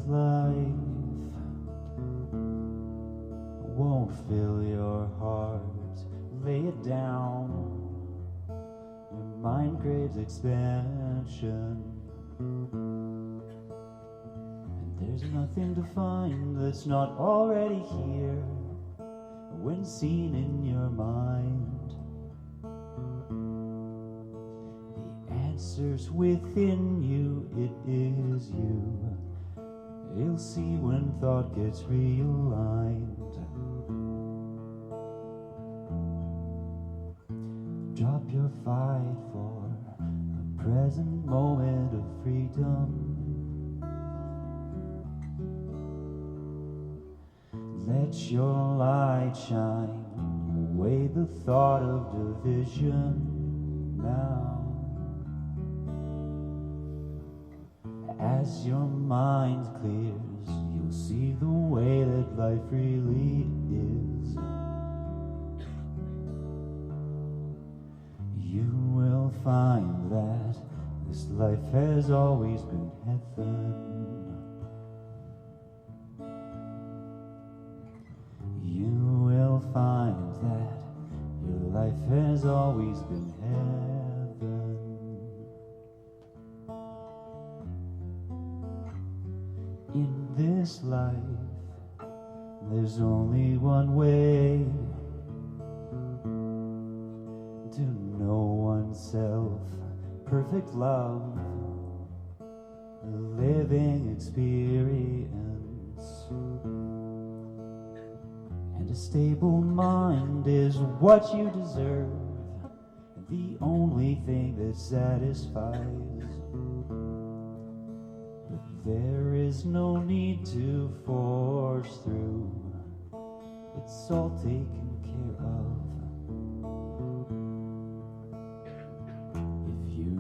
life won't fill your heart. Lay it down. Your mind craves expansion, and there's nothing to find that's not already here when seen in your mind. The answer's within you, it is you. You'll see when thought gets realigned. Drop your fight for a present moment of freedom. Let your light shine away the thought of division now. As your mind clears, you'll see the way that life really is. You will find that this life has always been heaven. You will find that your life has always been heaven. In this life, there's only one way to know oneself, perfect love, a living experience. And a stable mind is what you deserve, the only thing that satisfies. But there is no need to force through, it's all taken care of.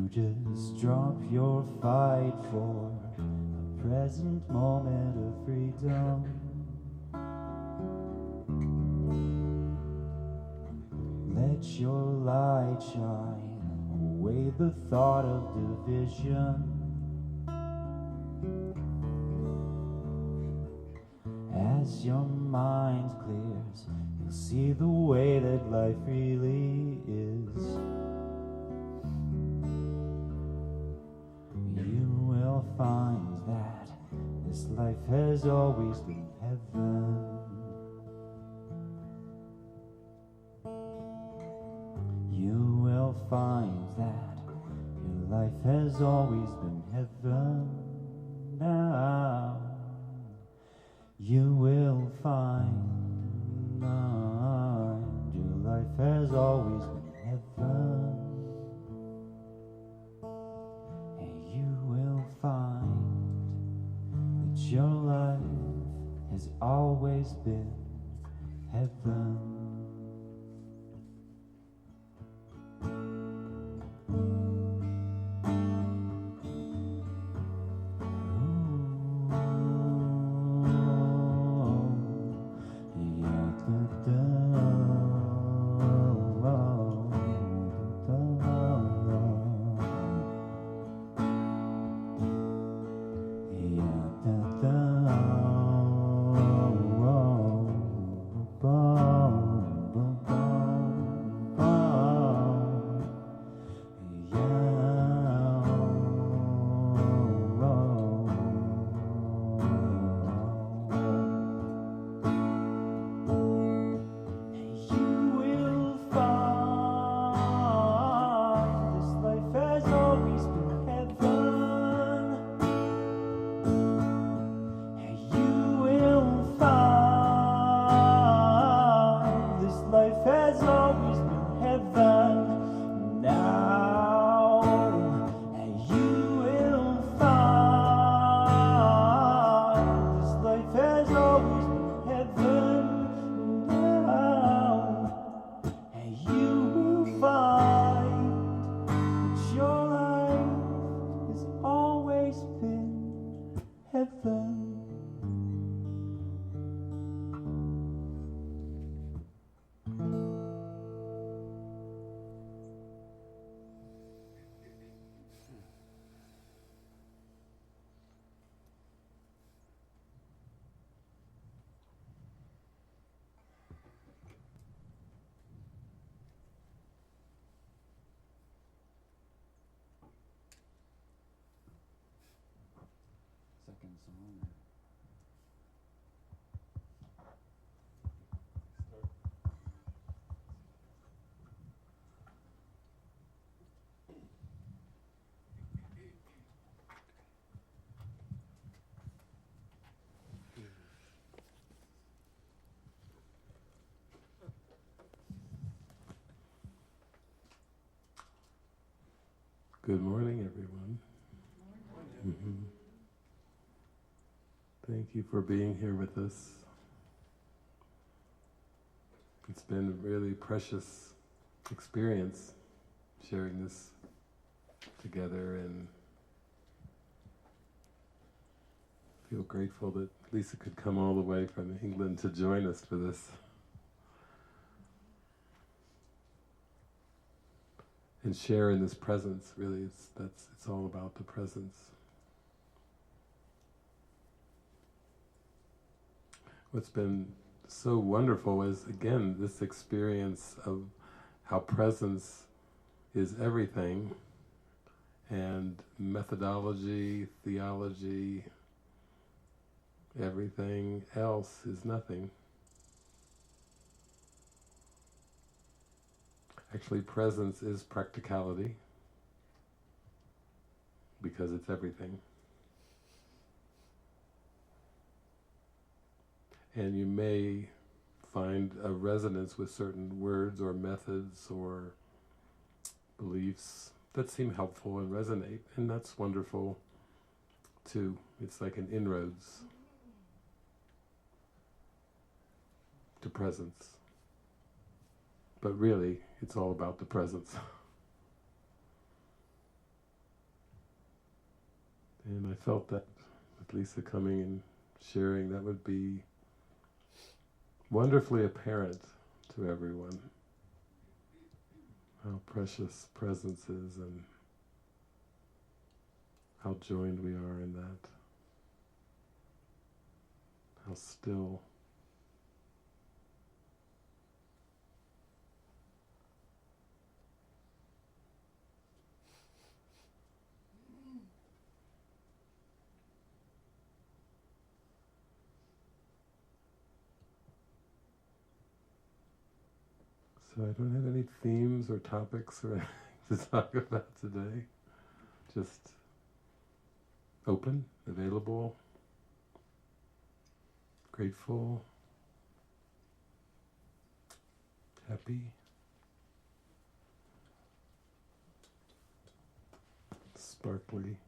Just drop your fight for a present moment of freedom. Let your light shine away the thought of division. As your mind clears, you'll see the way that life really is. Find that this life has always been heaven. You will find that your life has always been heaven. Now you will find your life has always been heaven. Find that your life has always been heaven. Oh second song. Good morning, everyone. Mm-hmm. Thank you for being here with us. It's been a really precious experience sharing this together, and feel grateful that Lisa could come all the way from England to join us for this. And share in this presence. Really, it's all about the presence. What's been so wonderful is, again, this experience of how presence is everything, and methodology, theology, everything else is nothing. Actually, presence is practicality, because it's everything. And you may find a resonance with certain words or methods or beliefs that seem helpful and resonate, and that's wonderful too. It's like an inroads to presence. But really, it's all about the presence. And I felt that with Lisa coming and sharing, that would be wonderfully apparent to everyone, how precious presence is and how joined we are in that, how still. So I don't have any themes or topics or anything to talk about today. Just open, available, grateful, happy, sparkly.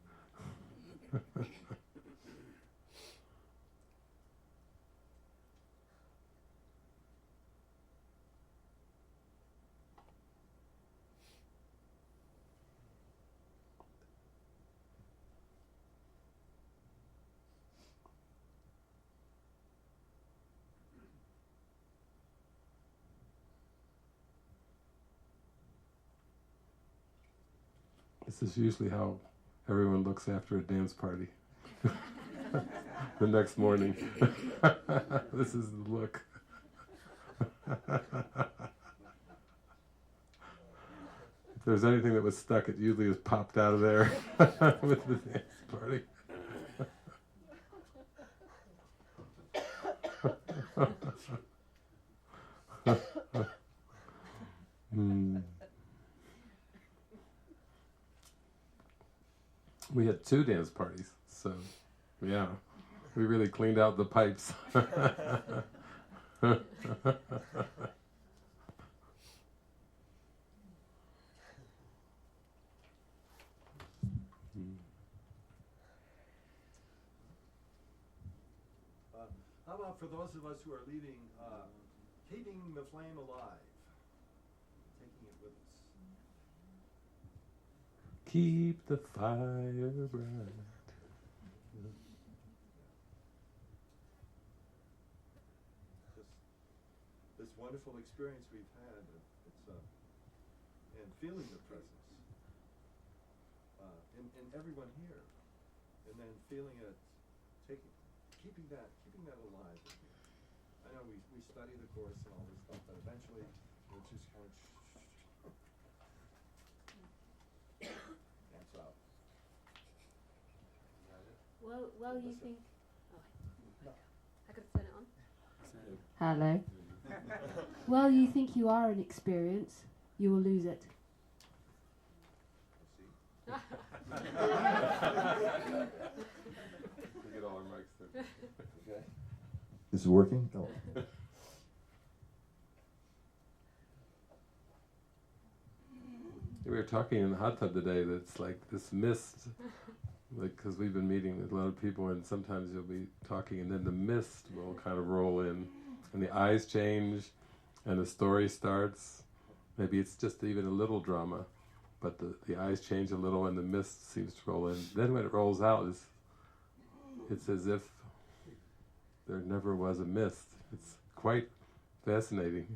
This is usually how everyone looks after a dance party. The next morning. This is the look. If there's anything that was stuck, it usually has popped out of there with the dance party. We had 2 dance parties, so yeah, we really cleaned out the pipes. How about for those of us who are leaving, keeping the flame alive, taking it with us. Keep the fire bright. This wonderful experience we've had, and feeling the presence in everyone here, and then feeling it, keeping that alive. I know we study the Course and all this stuff, but eventually we'll just kind of dance out. Well, you think... Oh, I could turn it on. Hello. Well, you think you are an experience, you will lose it. We get all our mics there. Okay. Is it working? Oh. We were talking in the hot tub today that it's like this mist, like because we've been meeting with a lot of people, and sometimes you'll be talking and then the mist will kind of roll in and the eyes change and the story starts. Maybe it's just even a little drama, but the eyes change a little and the mist seems to roll in. Then when it rolls out, it's as if there never was a mist. It's quite fascinating.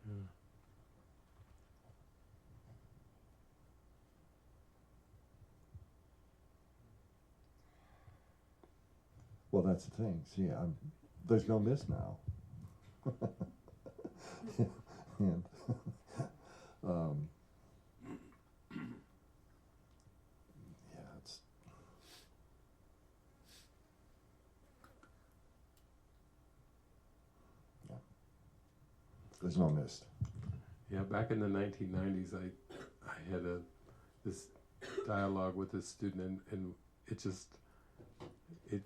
Yeah. Well, that's the thing. See, there's no mist now. And yeah, it's there's no mist. Yeah, back in the 1990s, I had this dialogue with this student, and it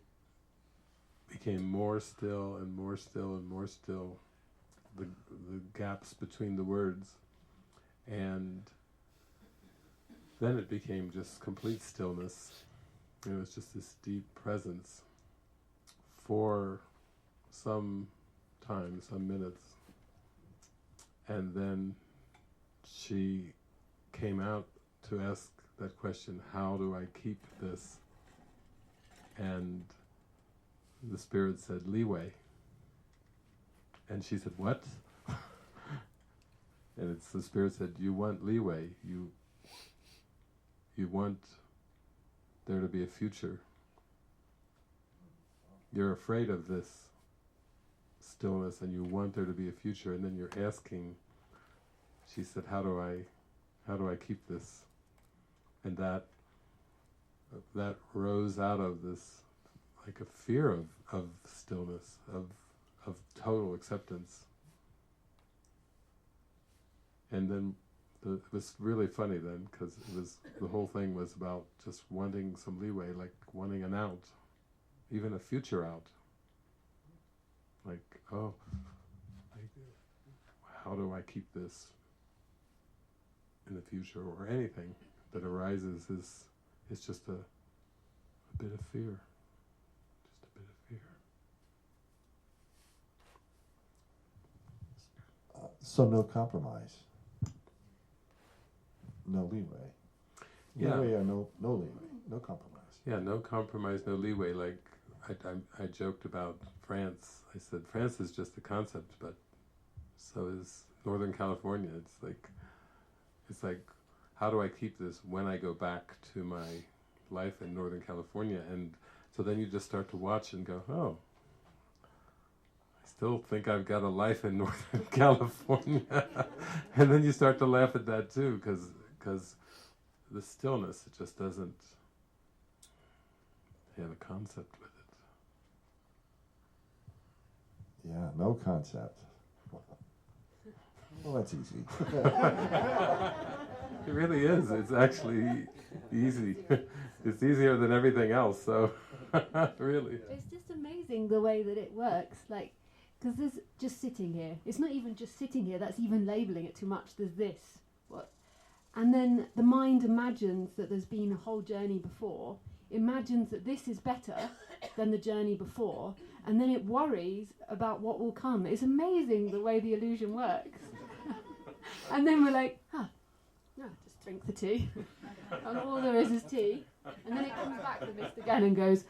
became more still and more still and more still, the gaps between the words, and then it became just complete stillness. It was just this deep presence for some time, some minutes, and then she came out to ask that question, how do I keep this? And the Spirit said, leeway. And she said, what? And the Spirit said, you want leeway. You want there to be a future. You're afraid of this stillness and you want there to be a future, and then you're asking, she said, how do I keep this? And that rose out of this, like a fear of stillness, of total acceptance. And then it was really funny then, because the whole thing was about just wanting some leeway, like wanting an out, even a future out. Like, how do I keep this in the future, or anything that arises is just a bit of fear. Just a bit of fear. So no compromise. No leeway. Yeah. Leeway or no leeway. No compromise. Yeah, no compromise, no leeway. Like I joked about France. I said France is just a concept, but so is Northern California. It's like how do I keep this when I go back to my life in Northern California? And so then you just start to watch and go, oh, I still think I've got a life in Northern California. And then you start to laugh at that too, because the stillness, it just doesn't have a concept with it. Yeah, no concept. Well, that's easy. It really is. It's actually easy. It's easier than everything else, so really. It's just amazing the way that it works, like, because there's just sitting here. It's not even just sitting here, that's even labelling it too much. There's this. What? And then the mind imagines that there's been a whole journey before, imagines that this is better than the journey before, and then it worries about what will come. It's amazing the way the illusion works. And then we're like, just drink the tea. And all there is tea. And then it comes back to the mist again and goes,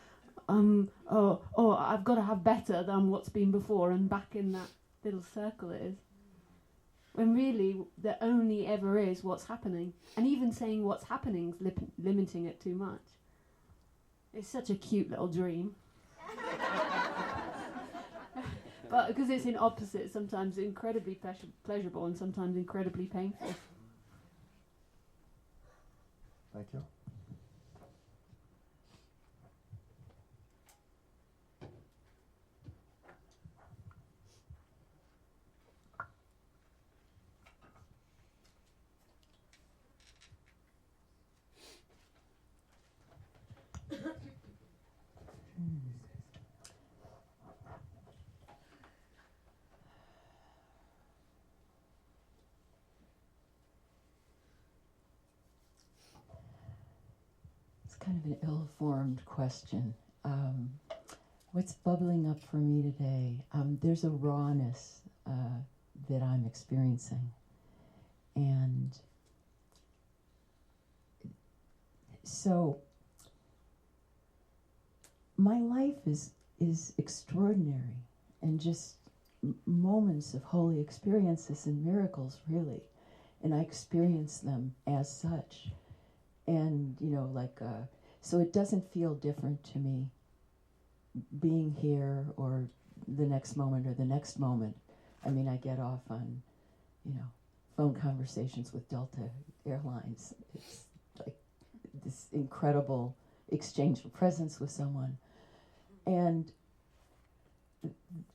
I've got to have better than what's been before, and back in that little circle it is. When really there only ever is what's happening. And even saying what's happening is limiting it too much. It's such a cute little dream. But because it's in opposites, sometimes incredibly pleasurable and sometimes incredibly painful. Thank you. kind of an ill-formed question. What's bubbling up for me today? There's a rawness that I'm experiencing. And so my life is extraordinary, and just moments of holy experiences and miracles, really. And I experience them as such. And, so it doesn't feel different to me being here or the next moment or the next moment. I mean, I get off on, phone conversations with Delta Airlines. It's like this incredible exchange of presence with someone. And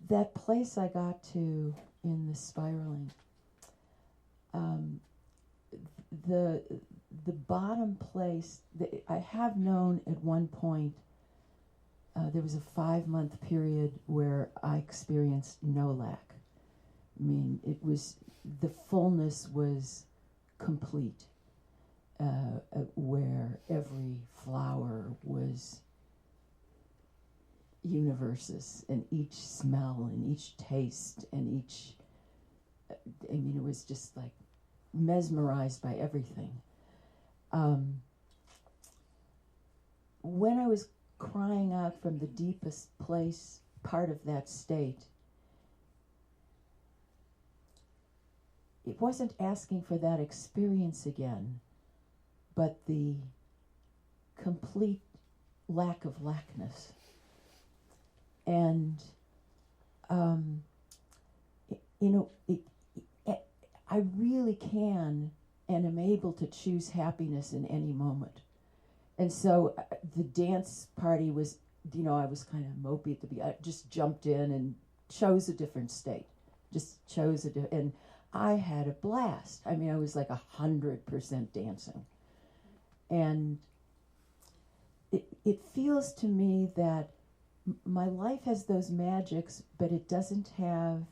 that place I got to in the spiraling, the bottom place, I have known at one point, there was a 5-month period where I experienced no lack. I mean, the fullness was complete, where every flower was universes, and each smell and each taste and each, it was just like mesmerized by everything. When I was crying out from the deepest place, part of that state, it wasn't asking for that experience again, but the complete lack of lackness. And, I really can and am able to choose happiness in any moment. And so the dance party was, I was kind of mopey at the beginning. I just jumped in and chose a different state. And I had a blast. I mean, I was like 100% dancing. And it feels to me that my life has those magics, but it doesn't have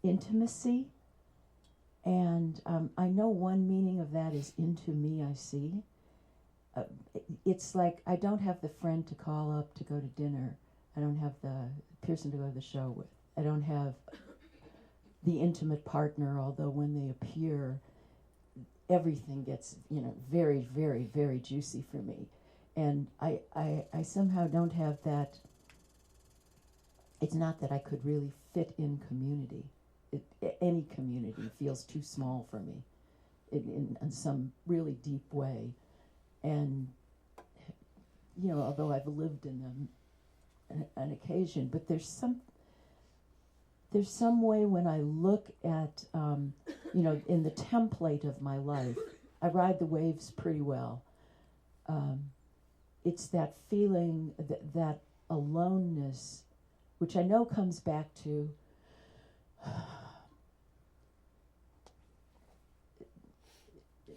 intimacy. And I know one meaning of that is into me I see. It's like I don't have the friend to call up to go to dinner. I don't have the person to go to the show with. I don't have the intimate partner, although when they appear, everything gets, very, very, very juicy for me. And I somehow don't have that. It's not that I could really fit in community. Any community feels too small for me in some really deep way. And, although I've lived in them an occasion, but there's some way when I look at, in the template of my life, I ride the waves pretty well. It's that feeling, that aloneness, which I know comes back to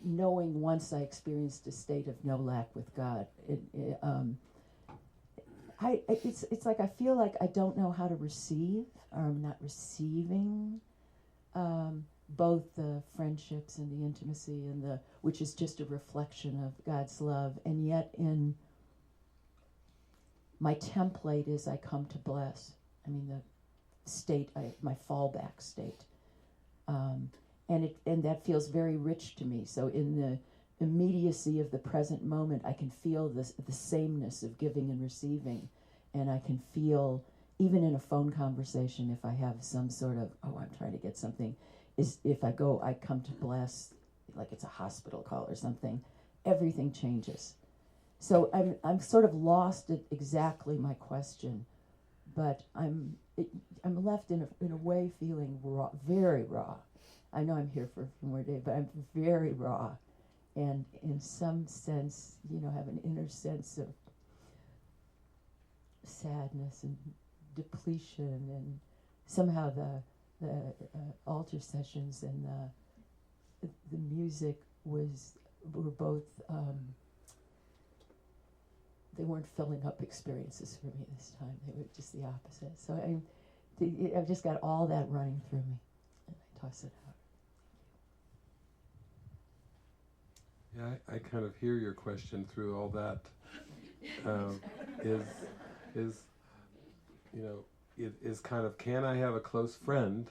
knowing once I experienced a state of no lack with God. It's like I feel like I don't know how to receive, or I'm not receiving both the friendships and the intimacy and which is just a reflection of God's love, and yet in my template is I come to bless. I mean, the state, my fallback state. And that feels very rich to me. So in the immediacy of the present moment, I can feel the sameness of giving and receiving. And I can feel, even in a phone conversation, if I have some sort of, I'm trying to get something, if I come to bless, like it's a hospital call or something, everything changes. So I'm sort of lost at exactly my question, but I'm left in a way feeling raw, very raw. I know I'm here for a few more days, but I'm very raw, and in some sense, have an inner sense of sadness and depletion, and somehow the altar sessions and the music were both. They weren't filling up experiences for me this time. They were just the opposite. So I've just got all that running through me, and I toss it out. Yeah, I kind of hear your question through all that. Is you know, it is kind of, can I have a close friend,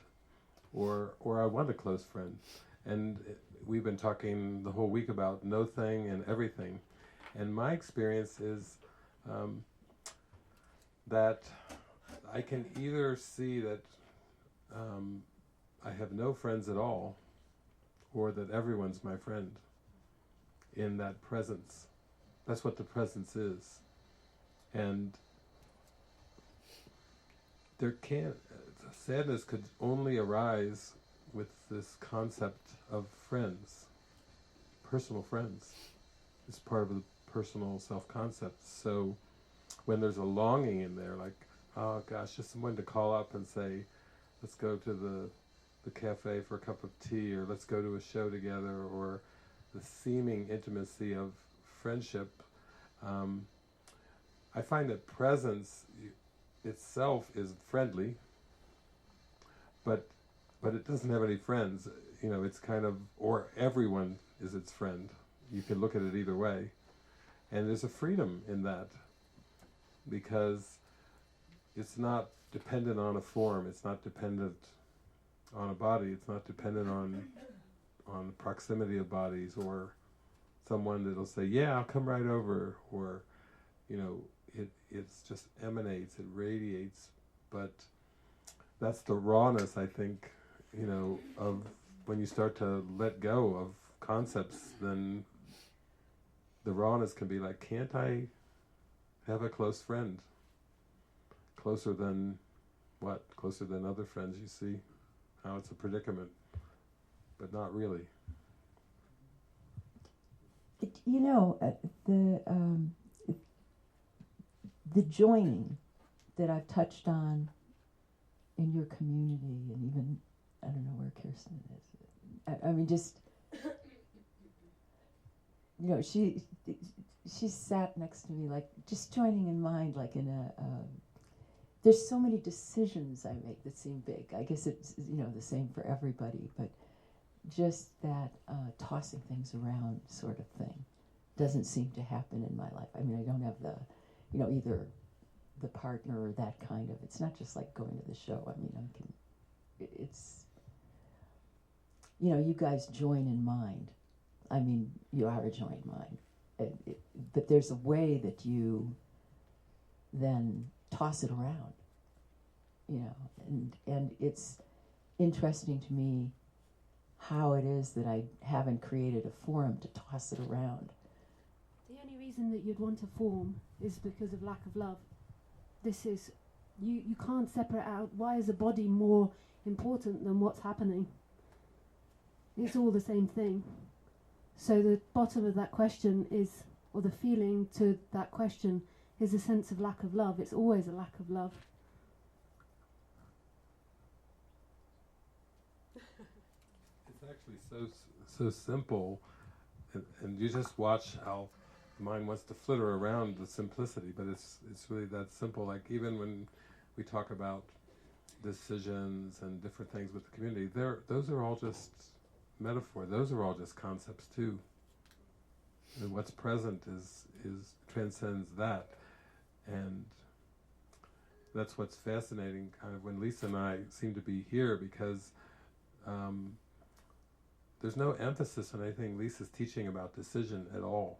or I want a close friend? And we've been talking the whole week about no thing and everything. And my experience is that I can either see that I have no friends at all, or that everyone's my friend in that presence. That's what the presence is. And sadness could only arise with this concept of friends, personal friends. It's part of the personal self-concept. So when there's a longing in there, like, oh gosh, just someone to call up and say, let's go to the cafe for a cup of tea, or let's go to a show together, or the seeming intimacy of friendship, I find that presence itself is friendly, but it doesn't have any friends. You know, it's kind of, or everyone is its friend. You can look at it either way. And there's a freedom in that, because it's not dependent on a form, it's not dependent on a body, it's not dependent on the proximity of bodies, or someone that'll say, yeah, I'll come right over, or, you know, it's just emanates, it radiates. But that's the rawness, I think, you know, of when you start to let go of concepts, then the rawness can be like, can't I have a close friend? Closer than what? Closer than other friends you see. How it's a predicament, but not really. You know, the joining that I've touched on in your community, and even, I don't know where Kirsten is. I mean, just, you know, she sat next to me, like, just joining in mind, like in there's so many decisions I make that seem big. I guess it's, you know, the same for everybody, but just that tossing things around sort of thing doesn't seem to happen in my life. I mean, I don't have the, you know, either the partner or that kind of, it's not just like going to the show. I mean, it's, you know, you guys join in mind. I mean, you are a joined mind. But there's a way that you then toss it around, you know, and it's interesting to me how it is that I haven't created a forum to toss it around. The only reason that you'd want a form is because of lack of love. This is, you can't separate out, why is a body more important than what's happening? It's all the same thing. So the bottom of that question is, or the feeling to that question is a sense of lack of love. It's always a lack of love. It's actually so simple, and you just watch how the mind wants to flitter around the simplicity, but it's really that simple. Like, even when we talk about decisions and different things with the community, those are all just metaphor. Those are all just concepts too. And what's present is transcends that. And that's what's fascinating, kind of, when Lisa and I seem to be here, because there's no emphasis on anything Lisa's teaching about decision at all.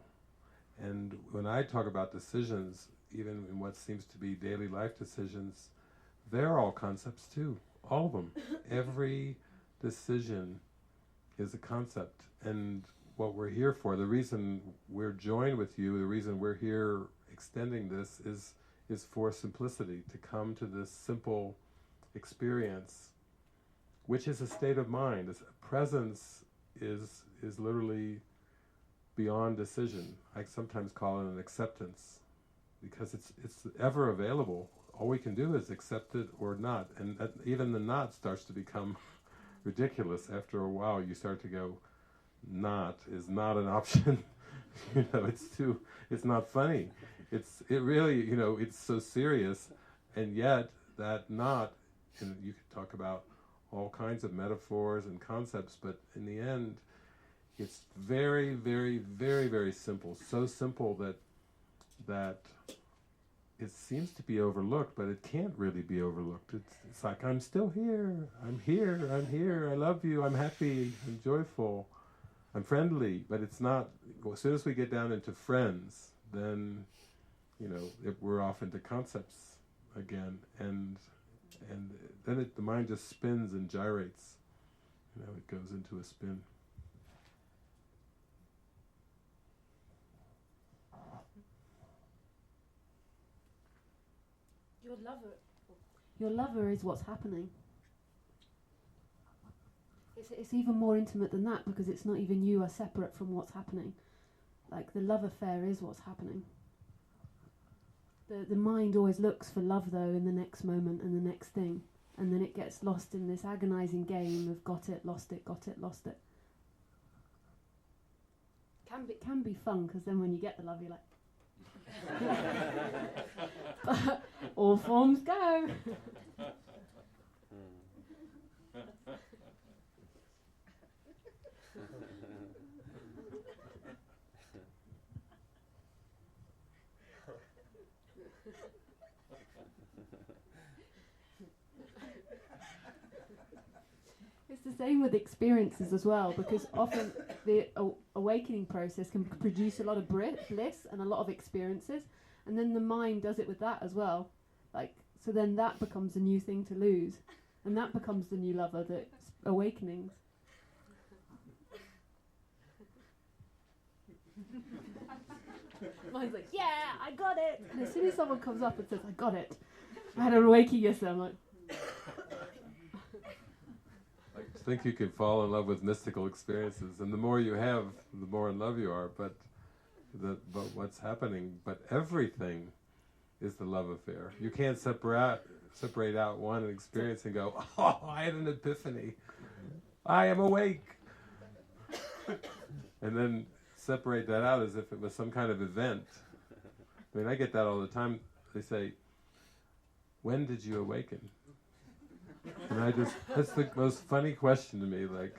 And when I talk about decisions, even in what seems to be daily life decisions, they're all concepts too, all of them. Every decision is a concept. And what we're here for, the reason we're joined with you, the reason we're here extending this is for simplicity, to come to this simple experience, which is a state of mind. Presence is literally beyond decision. I sometimes call it an acceptance, because it's ever available. All we can do is accept it or not, and even the not starts to become ridiculous. After a while, you start to go, not is not an option. You know, it's not funny. It really, you know, it's so serious, and yet that not, and you could talk about all kinds of metaphors and concepts, but in the end, It's very, very, very, very simple. So simple that it seems to be overlooked, but it can't really be overlooked. It's like, I'm still here, I'm here, I'm here, I love you, I'm happy, I'm joyful, I'm friendly, but it's not. As soon as we get down into friends, then, we're off into concepts again, and then the mind just spins and gyrates. It goes into a spin. Your lover is what's happening. It's even more intimate than that, because it's not even you are separate from what's happening. Like, the love affair is what's happening. The mind always looks for love, though, in the next moment and the next thing, and then it gets lost in this agonizing game of got it, lost it, got it, lost it. Can be fun, because then when you get the love, you're like, but all forms go. It's the same with experiences as well, because often the awakening process can produce a lot of bliss and a lot of experiences, and then the mind does it with that as well. So then that becomes a new thing to lose, and that becomes the new lover, the awakenings. Mind's like, yeah, I got it. And as soon as someone comes up and says, I got it, I had an awakening yesterday, I'm like, I think you can fall in love with mystical experiences, and the more you have, the more in love you are. But what's happening? But everything is the love affair. You can't separate out one experience and go, oh, I had an epiphany, I am awake, and then separate that out as if it was some kind of event. I mean, I get that all the time. They say, when did you awaken? And that's the most funny question to me. Like,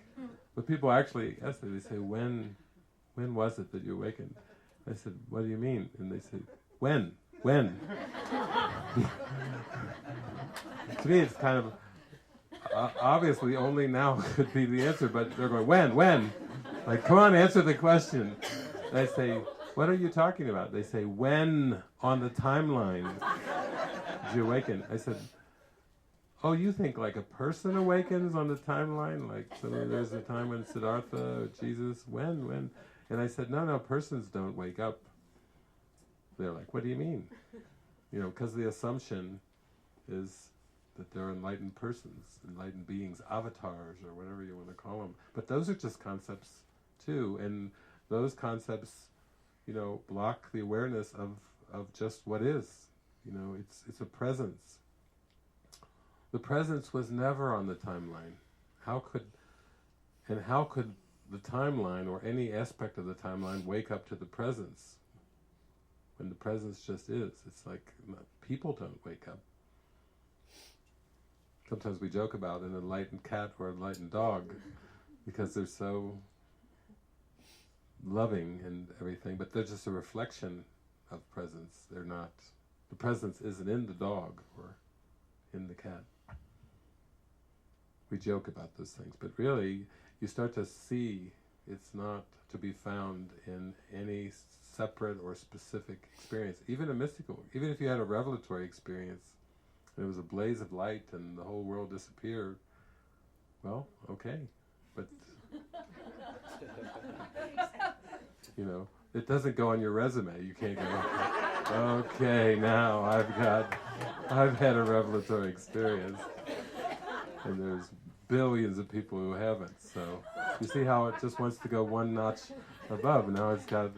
but people actually ask me, they say, when was it that you awakened? I said, what do you mean? And they say, when? To me, it's kind of, obviously only now could be the answer, but they're going, when? Like, come on, answer the question. And I say, what are you talking about? They say, when on the timeline did you awaken? I said, oh, you think like a person awakens on the timeline? Like, suddenly there's a time when Siddhartha or Jesus, when? And I said, no, persons don't wake up. They're like, what do you mean? Because the assumption is that they're enlightened persons, enlightened beings, avatars, or whatever you want to call them. But those are just concepts too, and those concepts, block the awareness of just what is. It's a presence. The presence was never on the timeline. How could the timeline or any aspect of the timeline wake up to the presence when the presence just is? It's like people don't wake up. Sometimes we joke about an enlightened cat or an enlightened dog because they're so loving and everything, but they're just a reflection of presence. They're not, the presence isn't in the dog or in the cat. We joke about those things, but really you start to see it's not to be found in any separate or specific experience, even a mystical, even if you had a revelatory experience and it was a blaze of light and the whole world disappeared, well, okay, but it doesn't go on your resume. You can't go, okay, now I've had a revelatory experience. And there's billions of people who haven't. So you see how it just wants to go one notch above. Now it's got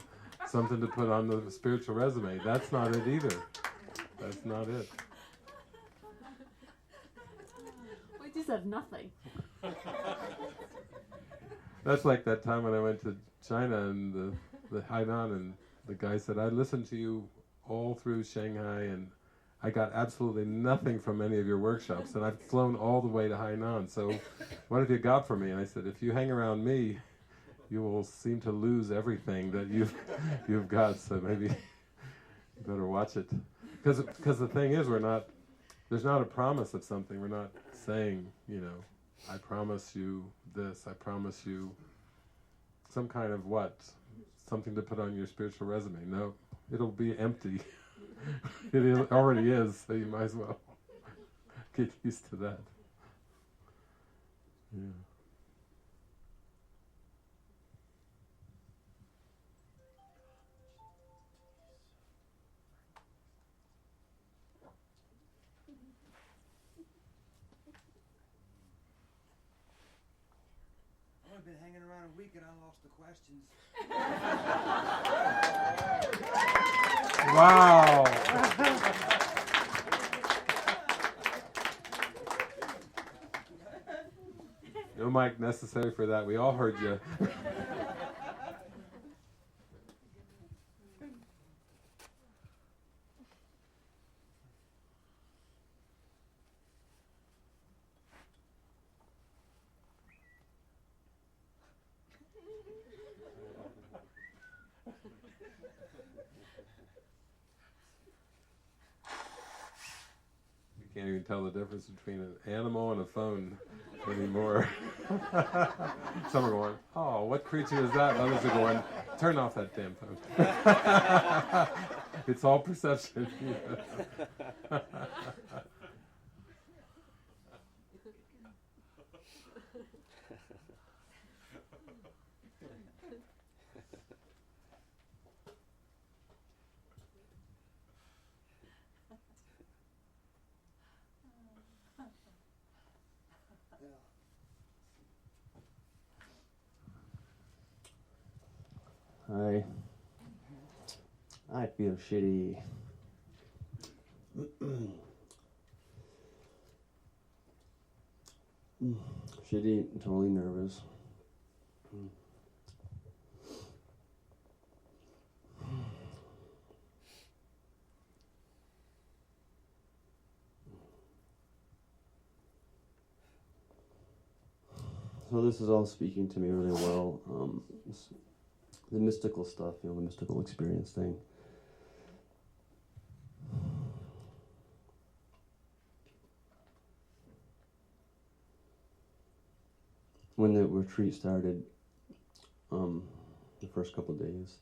something to put on the spiritual resume. That's not it either. That's not it. We just have nothing. That's like that time when I went to China and the Hainan, and the guy said, I listened to you all through Shanghai and I got absolutely nothing from any of your workshops, and I've flown all the way to Hainan, so what have you got for me? And I said, if you hang around me, you will seem to lose everything that you've got. So maybe you better watch it, because the thing is, there's not a promise of something. We're not saying, I promise you this, I promise you some kind of what? Something to put on your spiritual resume. No, it'll be empty. It already is, so you might as well get used to that. Yeah. I've been hanging around a week and I lost the questions. Wow. No mic necessary for that. We all heard you. Can't even tell the difference between an animal and a phone anymore. Some are going, oh, what creature is that? Others are going, turn off that damn phone. It's all perception. I feel shitty. Shitty, totally nervous. So this is all speaking to me really well. The mystical stuff, the mystical experience thing. When the retreat started, the first couple of days,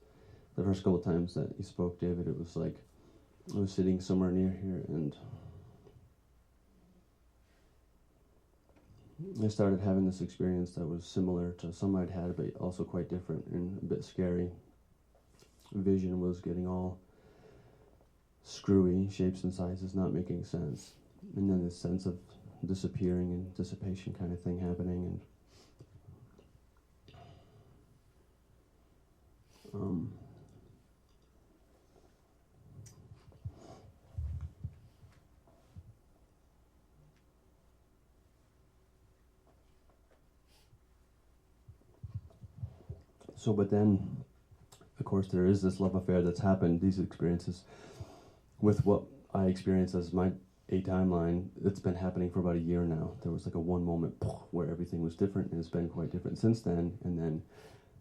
the first couple of times that you spoke, David, it was like I was sitting somewhere near here and I started having this experience that was similar to some I'd had, but also quite different and a bit scary. Vision was getting all screwy, shapes and sizes not making sense. And then this sense of disappearing and dissipation kind of thing happening. And so, but then, of course, there is this love affair that's happened, these experiences, with what I experience as my A timeline. It's been happening for about a year now. There was like a one moment where everything was different, and it's been quite different since then. And then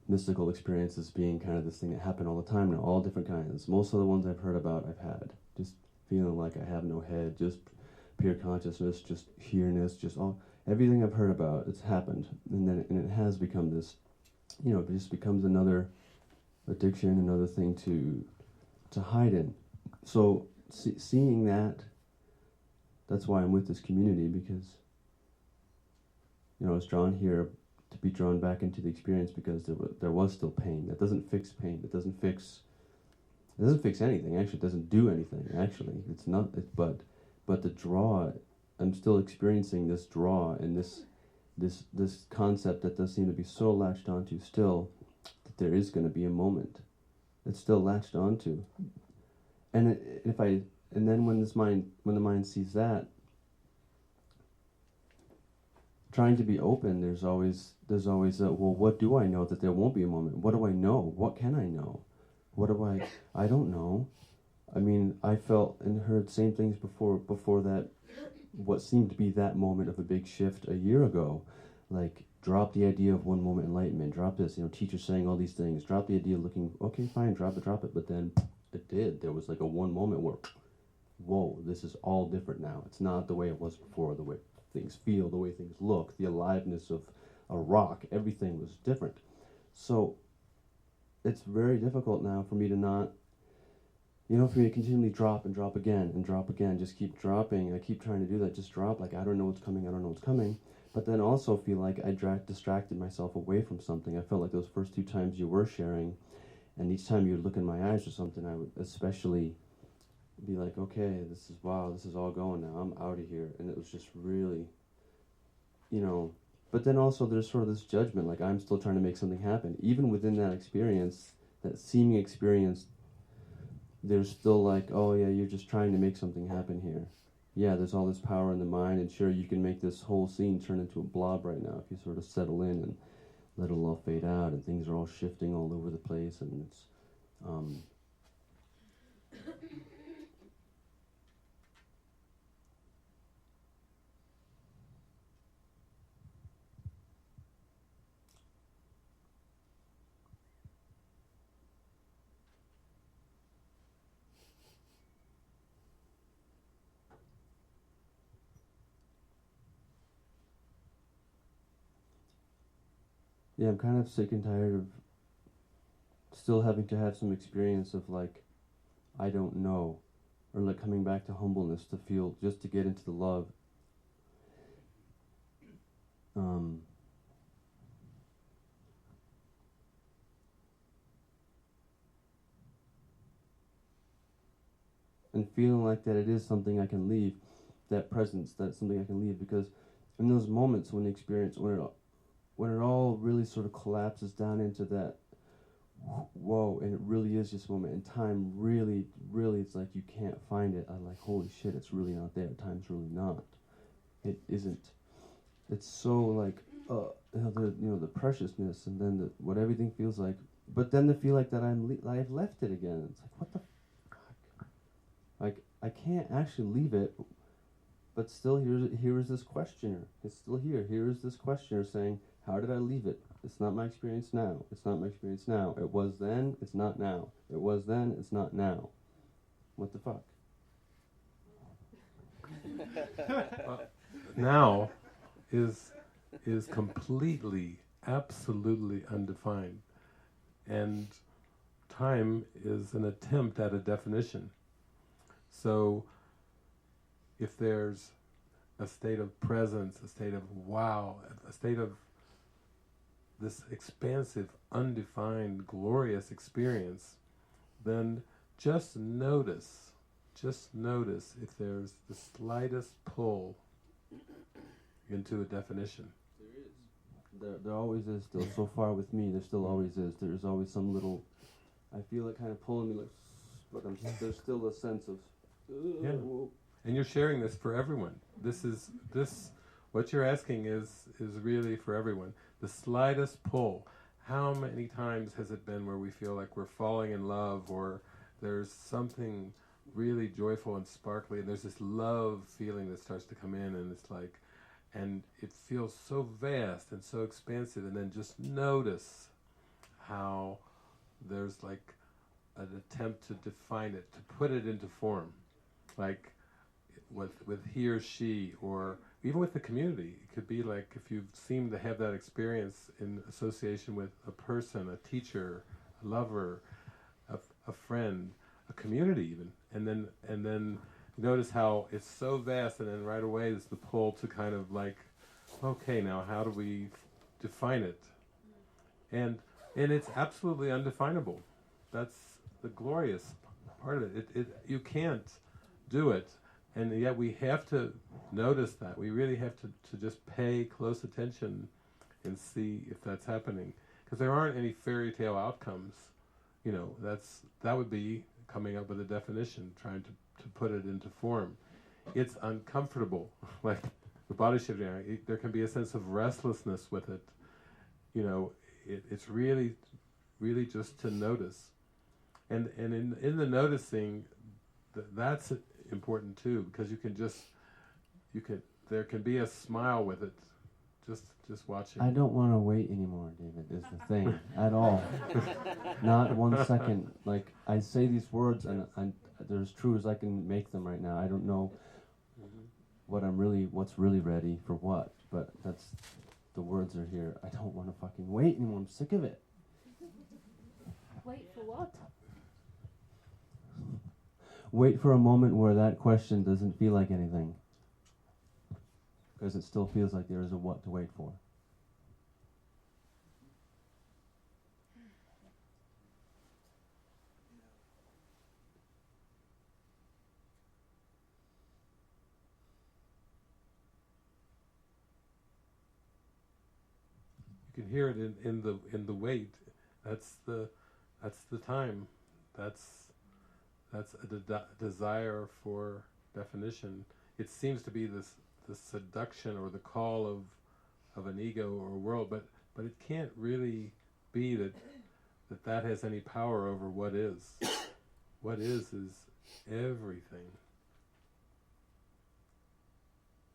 mystical experiences being kind of this thing that happened all the time now, all different kinds. Most of the ones I've heard about, I've had. Just feeling like I have no head, just pure consciousness, just here-ness, just all, everything I've heard about, it's happened. And then it has become this, it just becomes another addiction, another thing to hide in. So seeing that's why I'm with this community, because I was drawn here to be drawn back into the experience because there was still pain. That doesn't fix pain. It doesn't fix anything. Actually, it doesn't do anything. Actually, it's not. But the draw, I'm still experiencing this draw and this concept that does seem to be so latched onto still, that there is going to be a moment. It's still latched onto, and then when the mind sees that, trying to be open, there's always a, well, what do I know that there won't be a moment? What do I know? What can I know? I don't know. I mean, I felt and heard same things before that, what seemed to be that moment of a big shift a year ago. Like, drop the idea of one moment enlightenment, drop this, teacher saying all these things, drop the idea of looking, okay, fine, drop it, but then it did. There was like a one moment where, whoa, this is all different now. It's not the way it was before, the way things feel, the way things look, the aliveness of a rock, everything was different. So it's very difficult now for me to not, for me to continually drop and drop again, just keep dropping. I keep trying to do that, just drop, like, I don't know what's coming, but then also feel like I distracted myself away from something. I felt like those first 2 times you were sharing, and each time you would look in my eyes or something, I would especially be like, okay, this is all going now, I'm out of here. And it was just really, but then also there's sort of this judgment, like I'm still trying to make something happen. Even within that experience, that seeming experience, there's still like, oh yeah, you're just trying to make something happen here. Yeah, there's all this power in the mind, and sure, you can make this whole scene turn into a blob right now if you sort of settle in and let it all fade out, and things are all shifting all over the place, and it's, yeah, I'm kind of sick and tired of still having to have some experience of like, I don't know, or like coming back to humbleness to feel, just to get into the love. And feeling like that it is something I can leave, that presence, that's something I can leave, because in those moments when the experience, when it all really sort of collapses down into that, whoa, and it really is just a moment, and time really, it's like you can't find it. I'm like, holy shit, it's really not there. Time's really not. It isn't. It's so like, the preciousness, and then what everything feels like. But then to feel like that I've left it again. It's like, what the fuck? Like, I can't actually leave it, but still here is this questioner. It's still here. Here is this questioner saying, how did I leave it? It's not my experience now. It's not my experience now. It was then, it's not now. It was then, it's not now. What the fuck? Now is completely, absolutely undefined. And time is an attempt at a definition. So if there's a state of presence, a state of wow, a state of this expansive, undefined, glorious experience, then just notice if there's the slightest pull into a definition. There always is still. So far with me, there still always is. There's always some little, I feel it kind of pulling me, like, but there's still a sense of, yeah. And you're sharing this for everyone. What you're asking is really for everyone. The slightest pull. How many times has it been where we feel like we're falling in love, or there's something really joyful and sparkly, and there's this love feeling that starts to come in, and it's like, and it feels so vast and so expansive, and then just notice how there's like an attempt to define it, to put it into form, like with he or she, or even with the community. It could be like if you seem to have that experience in association with a person, a teacher, a lover, a friend, a community even, and then notice how it's so vast, and then right away there's the pull to kind of like, okay, now how do we define it? And it's absolutely undefinable. That's the glorious part of it. You can't do it, and yet we have to notice that. We really have to just pay close attention and see if that's happening, because there aren't any fairy tale outcomes. That would be coming up with a definition, trying to put it into form. It's uncomfortable, like the body shifting. There can be a sense of restlessness with it. It's really, really just to notice, and in the noticing, that's important too, because there can be a smile with it just watching. I don't want to wait anymore, David, is the thing, at all. Not 1 second. Like, I say these words, and they're as true as I can make them right now. I don't know what's really ready for what, but the words are here. I don't want to fucking wait anymore. I'm sick of it. Wait for what? Wait for a moment where that question doesn't feel like anything. Because it still feels like there is a what to wait for. You can hear it in the wait. That's the time. That's a desire for definition. It seems to be the seduction or the call of an ego or a world, but it can't really be that has any power over what is. What is everything.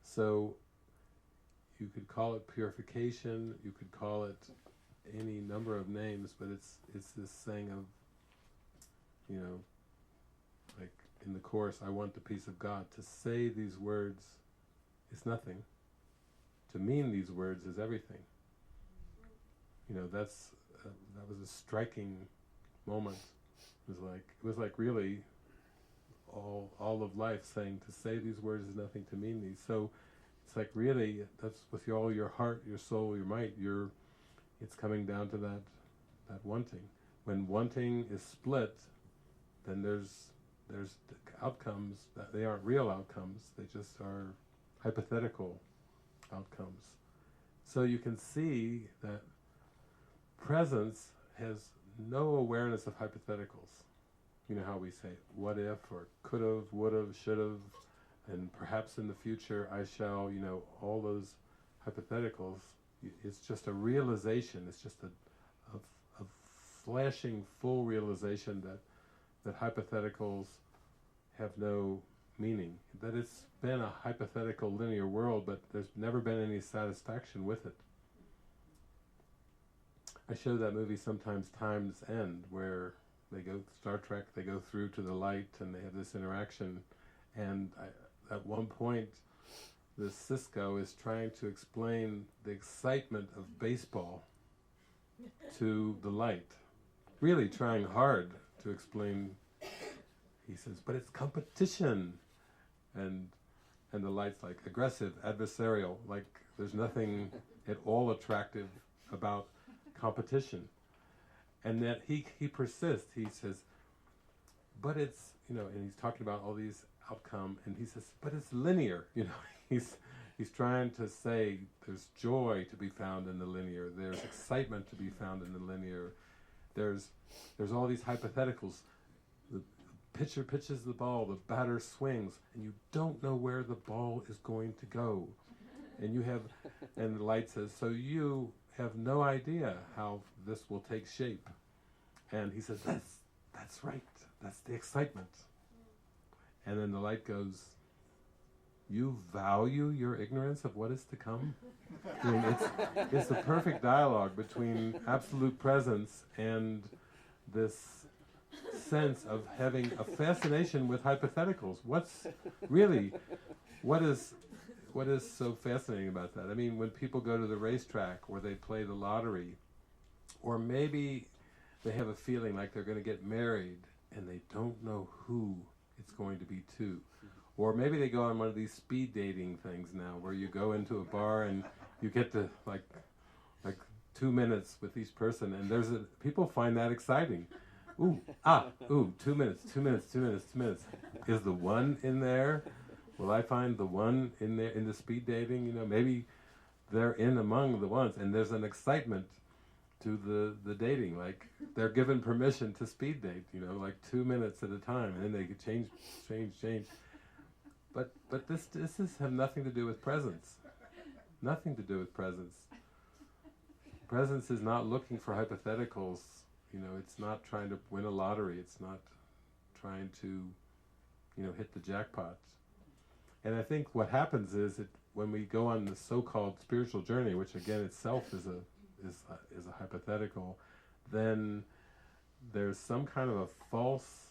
So you could call it purification, you could call it any number of names, but it's this saying of, like in the Course, I want the peace of God. To say these words is nothing. To mean these words is everything. That was a striking moment. It was like really all of life saying to say these words is nothing, to mean these. So it's like really, that's with all your heart, your soul, your might, it's coming down to that wanting. When wanting is split, then there's outcomes that they aren't real outcomes, they just are hypothetical outcomes. So you can see that presence has no awareness of hypotheticals. You know how we say, what if, or could've, would've, should've, and perhaps in the future I shall, all those hypotheticals. It's just a realization, it's just a flashing full realization that hypotheticals have no meaning. That it's been a hypothetical linear world, but there's never been any satisfaction with it. I show that movie sometimes, Time's End, where Star Trek, they go through to the light and they have this interaction, and at one point the Cisco is trying to explain the excitement of baseball to the light, really trying hard to explain. He says, but it's competition, and the light's like aggressive, adversarial, like there's nothing at all attractive about competition. And that he persists. He says, but it's, and he's talking about all these outcome, and he says, but it's linear. He's trying to say there's joy to be found in the linear, there's excitement to be found in the linear, there's all these hypotheticals. The pitcher pitches the ball, the batter swings, and you don't know where the ball is going to go. And the light says, so you have no idea how this will take shape. And he says, that's right, that's the excitement. And then the light goes, you value your ignorance of what is to come? I mean, it's the perfect dialogue between absolute presence and this sense of having a fascination with hypotheticals. What is so fascinating about that? I mean, when people go to the racetrack or they play the lottery, or maybe they have a feeling like they're going to get married and they don't know who it's going to be to. Or maybe they go on one of these speed dating things now where you go into a bar and you get to like 2 minutes with each person, and people find that exciting. 2 minutes. Is the one in there? Will I find the one in there in the speed dating? Maybe they're in among the ones, and there's an excitement to the dating, like they're given permission to speed date, like 2 minutes at a time, and then they could change. But this have nothing to do with presence. Nothing to do with presence. Presence is not looking for hypotheticals. It's not trying to win a lottery. It's not trying to, hit the jackpot. And I think what happens is when we go on the so-called spiritual journey, which again itself is a hypothetical, then there's some kind of a false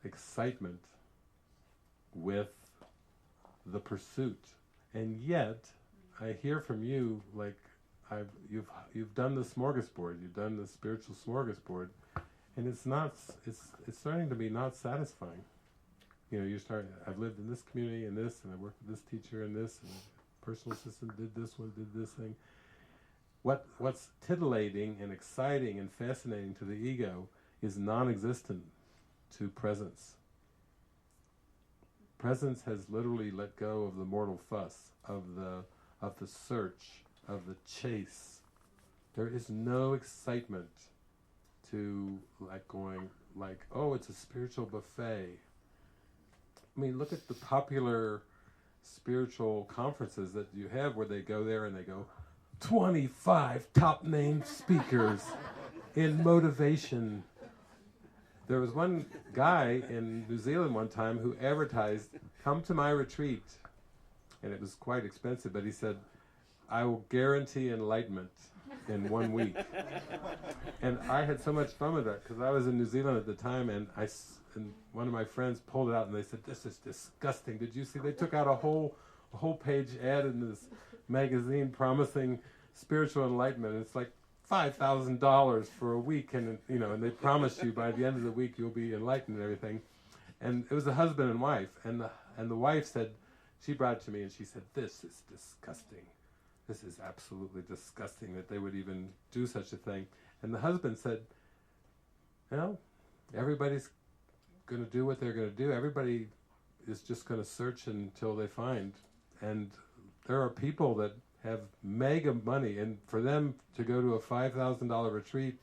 excitement with the pursuit, and yet I hear from you like you've done the smorgasbord, you've done the spiritual smorgasbord, and it's starting to be not satisfying. I've lived in this community and this, and I worked with this teacher and this, and personal assistant did this one, did this thing. What's titillating and exciting and fascinating to the ego is non-existent to presence. Presence has literally let go of the mortal fuss, of the search, of the chase. There is no excitement to oh, it's a spiritual buffet. I mean, look at the popular spiritual conferences that you have where they go there and they go, 25 top named speakers in motivation. There was one guy in New Zealand one time who advertised, come to my retreat. And it was quite expensive, but he said, I will guarantee enlightenment in 1 week. And I had so much fun with that because I was in New Zealand at the time, and one of my friends pulled it out and they said, this is disgusting. Did you see? They took out a whole page ad in this magazine promising spiritual enlightenment. It's like $5,000 for a week, and and they promise you by the end of the week you'll be enlightened and everything. And it was a husband and wife, and the wife said, she brought it to me and she said, this is disgusting. This is absolutely disgusting that they would even do such a thing. And the husband said, everybody's going to do what they're going to do. Everybody is just going to search until they find. And there are people that have mega money, and for them to go to a $5,000 retreat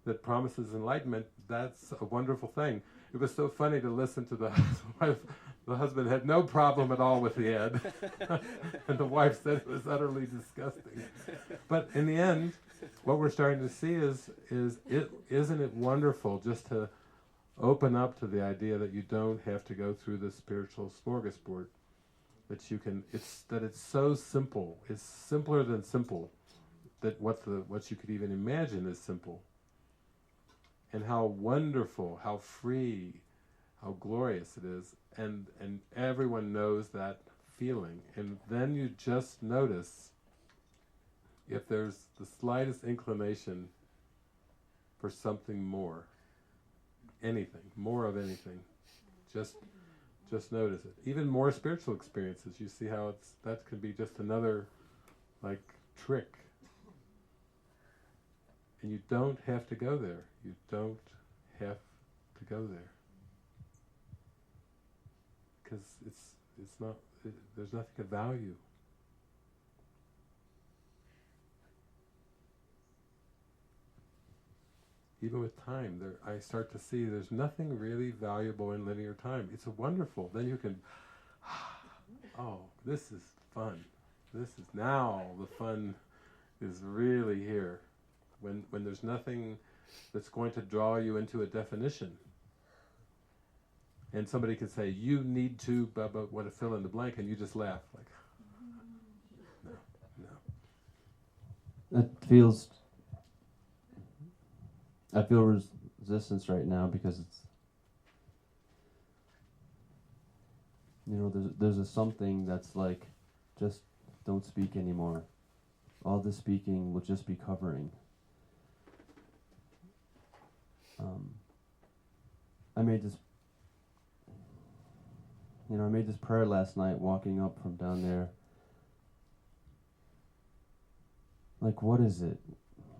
that promises enlightenment, that's a wonderful thing. It was so funny to listen to the wife. The husband had no problem at all with the ad, and the wife said it was utterly disgusting. But in the end, what we're starting to see isn't it wonderful just to open up to the idea that you don't have to go through the spiritual smorgasbord, that it's so simple. It's simpler than simple. That what you could even imagine is simple. And how wonderful, how free, how glorious it is. And everyone knows that feeling. And then you just notice if there's the slightest inclination for something more. Anything, more of anything. Just notice it. Even more spiritual experiences, you see how that can be just another trick. And you don't have to go there. You don't have to go there. Because there's nothing of value. Even with time, I start to see there's nothing really valuable in linear time. It's wonderful. Then you can, this is fun. Now the fun is really here. When there's nothing that's going to draw you into a definition. And somebody can say, you need to, what to fill in the blank, and you just laugh. No. I feel resistance right now because it's, there's a something that's like, just don't speak anymore. All this speaking will just be covering. I made this prayer last night walking up from down there. What is it?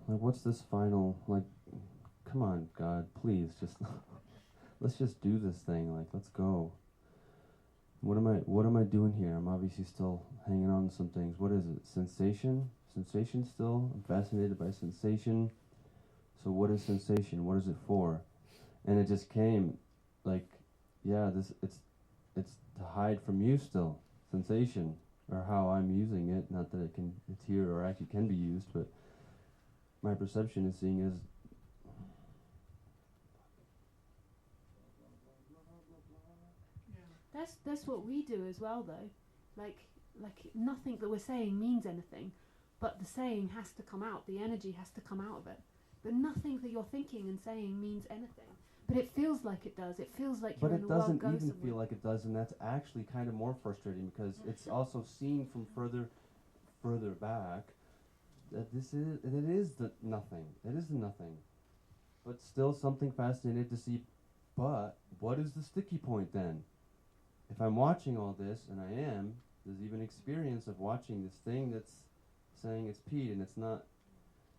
What's this final, come on, God, please, let's just do this thing, let's go. What am I doing here? I'm obviously still hanging on to some things. What is it? Sensation? Sensation still? I'm fascinated by sensation. So what is sensation? What is it for? And it just came, it's to hide from you still, sensation, or how I'm using it. Not that it's here or actually can be used, but my perception is seeing as That's what we do as well, though. like nothing that we're saying means anything, but the saying has to come out, the energy has to come out of it. But nothing that you're thinking and saying means anything. But it feels like it does. It feels like But you're in it a world doesn't go even somewhere. feel like it does, and that's actually kind of more frustrating because it's also seen from further back that it is the nothing. It is the nothing. But still something fascinating to see. But what is the sticky point then? If I'm watching all this, and I am, there's even experience of watching this thing that's saying it's peed, and it's not.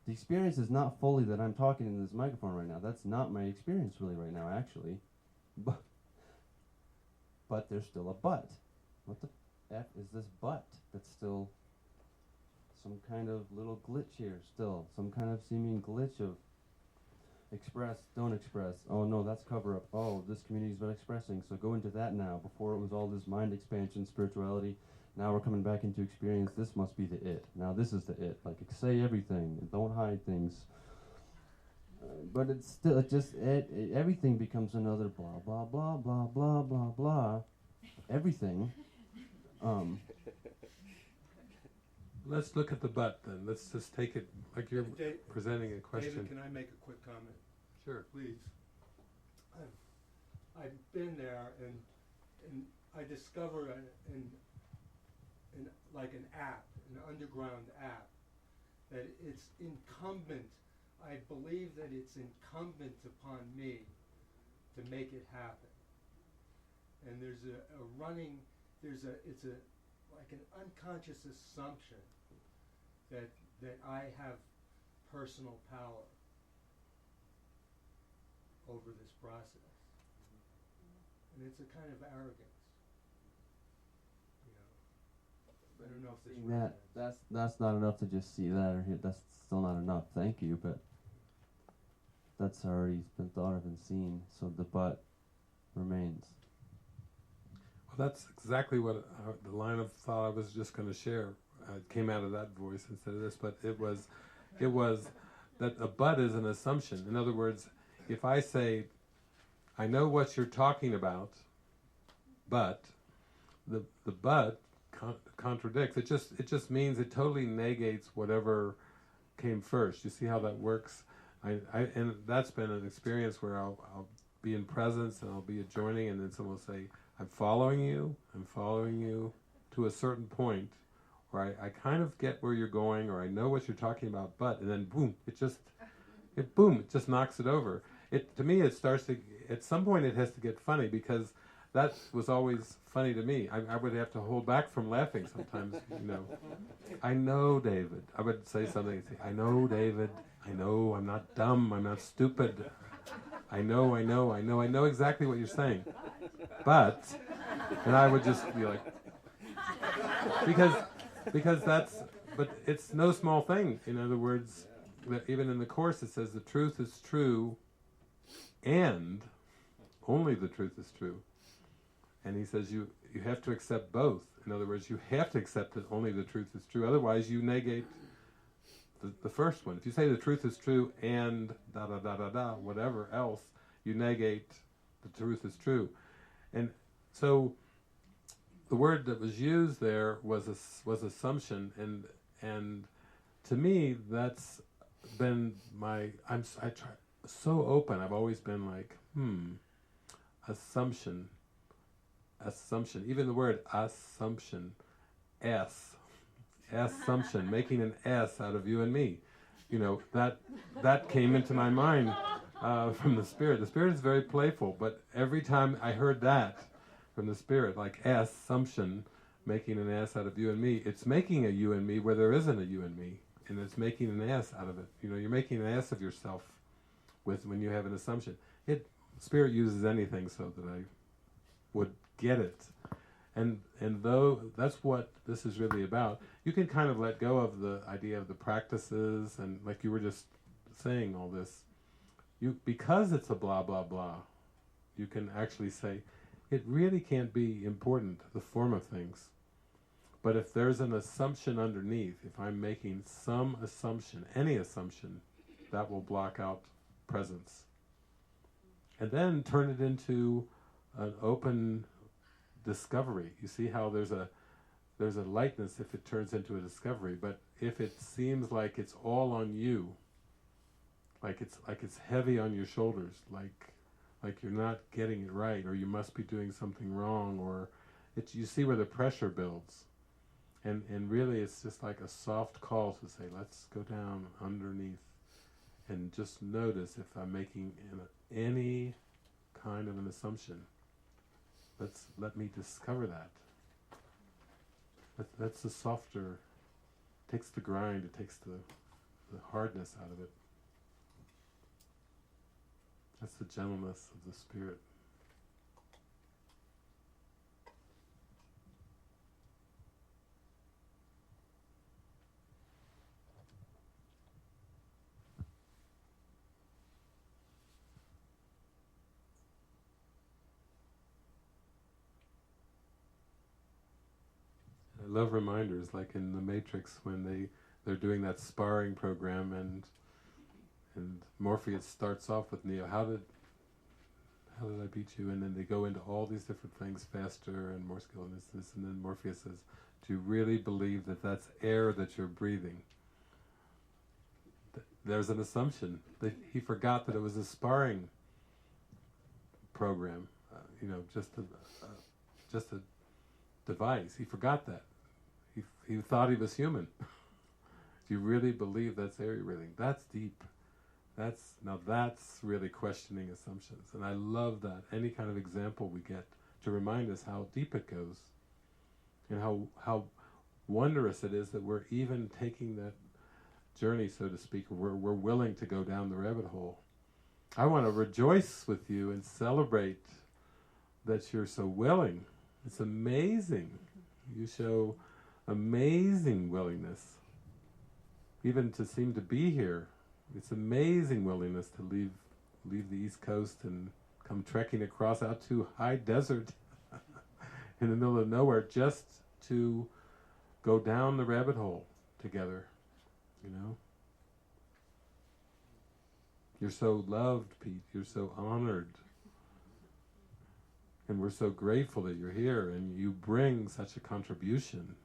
The experience is not fully that I'm talking into this microphone right now. That's not my experience really right now, actually. But there's still a but. What the F is this but? That's still some kind of little glitch here still. Some kind of seeming glitch of express, don't express. Oh no, that's cover up. Oh, this community's been expressing, so go into that now. Before it was all this mind expansion, spirituality. Now we're coming back into experience. This must be the it. Now this is the it. Like, say everything. And don't hide things. But it's still, everything becomes another blah, blah, blah, blah, blah, blah, blah. Everything. Let's look at the but then. Let's just take it like you're presenting a question. David, can I make a quick comment? Sure. Please. I've been there, and I discover like an app, an underground app, that it's incumbent, I believe that it's incumbent upon me to make it happen. And there's it's like an unconscious assumption that I have personal power over this process. And it's a kind of arrogance. I don't know if this That's not enough to just see that or hear. That's still not enough. Thank you, but that's already been thought of and seen. So the but remains. Well, that's exactly what the line of thought I was just going to share. It came out of that voice instead of this, but it was that a but is an assumption. In other words, if I say, I know what you're talking about, but the but contradicts. It just means it totally negates whatever came first. You see how that works? And that's been an experience where I'll be in presence and I'll be adjoining, and then someone will say, I'm following you to a certain point, or I kind of get where you're going, or I know what you're talking about, but, and then boom, it just knocks it over. To me, it starts to, at some point it has to get funny, because that was always funny to me. I would have to hold back from laughing sometimes, I know, David. I would say something, I know, David. I know, I'm not dumb, I'm not stupid. I know exactly what you're saying. But, and I would just be like, because but it's no small thing. In other words, that even in the Course it says the truth is true and only the truth is true. And he says you have to accept both. In other words, you have to accept that only the truth is true. Otherwise you negate the first one. If you say the truth is true and da-da-da-da-da, whatever else, you negate the truth is true. And so the word that was used there was assumption, and to me that's been I try so open. I've always been like, assumption. Even the word assumption, assumption, making an S out of you and me. That came into my mind from the Spirit. The Spirit is very playful, but every time I heard that from the Spirit, like assumption, making an ass out of you and me, it's making a you and me where there isn't a you and me, and it's making an ass out of it. You're making an ass of yourself when you have an assumption. Spirit uses anything so that I would get it. And though that's what this is really about, you can kind of let go of the idea of the practices, and like you were just saying all this, because it's a blah blah blah, you can actually say, it really can't be important, the form of things. But if there's an assumption underneath, if I'm making some assumption, any assumption, that will block out presence. And then turn it into an open discovery. You see how there's there's a lightness if it turns into a discovery. But if it seems like it's all on you, like it's heavy on your shoulders, like you're not getting it right, or you must be doing something wrong, or you see where the pressure builds. And really it's just like a soft call to say, let's go down underneath and just notice if I'm making any kind of an assumption. Let me discover that. That's the softer, takes the grind, it takes the hardness out of it. That's the gentleness of the spirit. I love reminders, like in The Matrix when they're doing that sparring program and Morpheus starts off with Neo, how did I beat you? And then they go into all these different things, faster and more skill and this, and then Morpheus says, do you really believe that that's air that you're breathing? There's an assumption. He forgot that it was a sparring program, just a device. He forgot that. He thought he was human. Do you really believe that's air you're breathing? That's deep. That's really questioning assumptions. And I love that. Any kind of example we get to remind us how deep it goes and how wondrous it is that we're even taking that journey, so to speak. We're willing to go down the rabbit hole. I want to rejoice with you and celebrate that you're so willing. It's amazing. You show amazing willingness, even to seem to be here. It's amazing willingness to leave the East Coast and come trekking across out to high desert in the middle of nowhere just to go down the rabbit hole together, You're so loved, Pete. You're so honored. And we're so grateful that you're here and you bring such a contribution.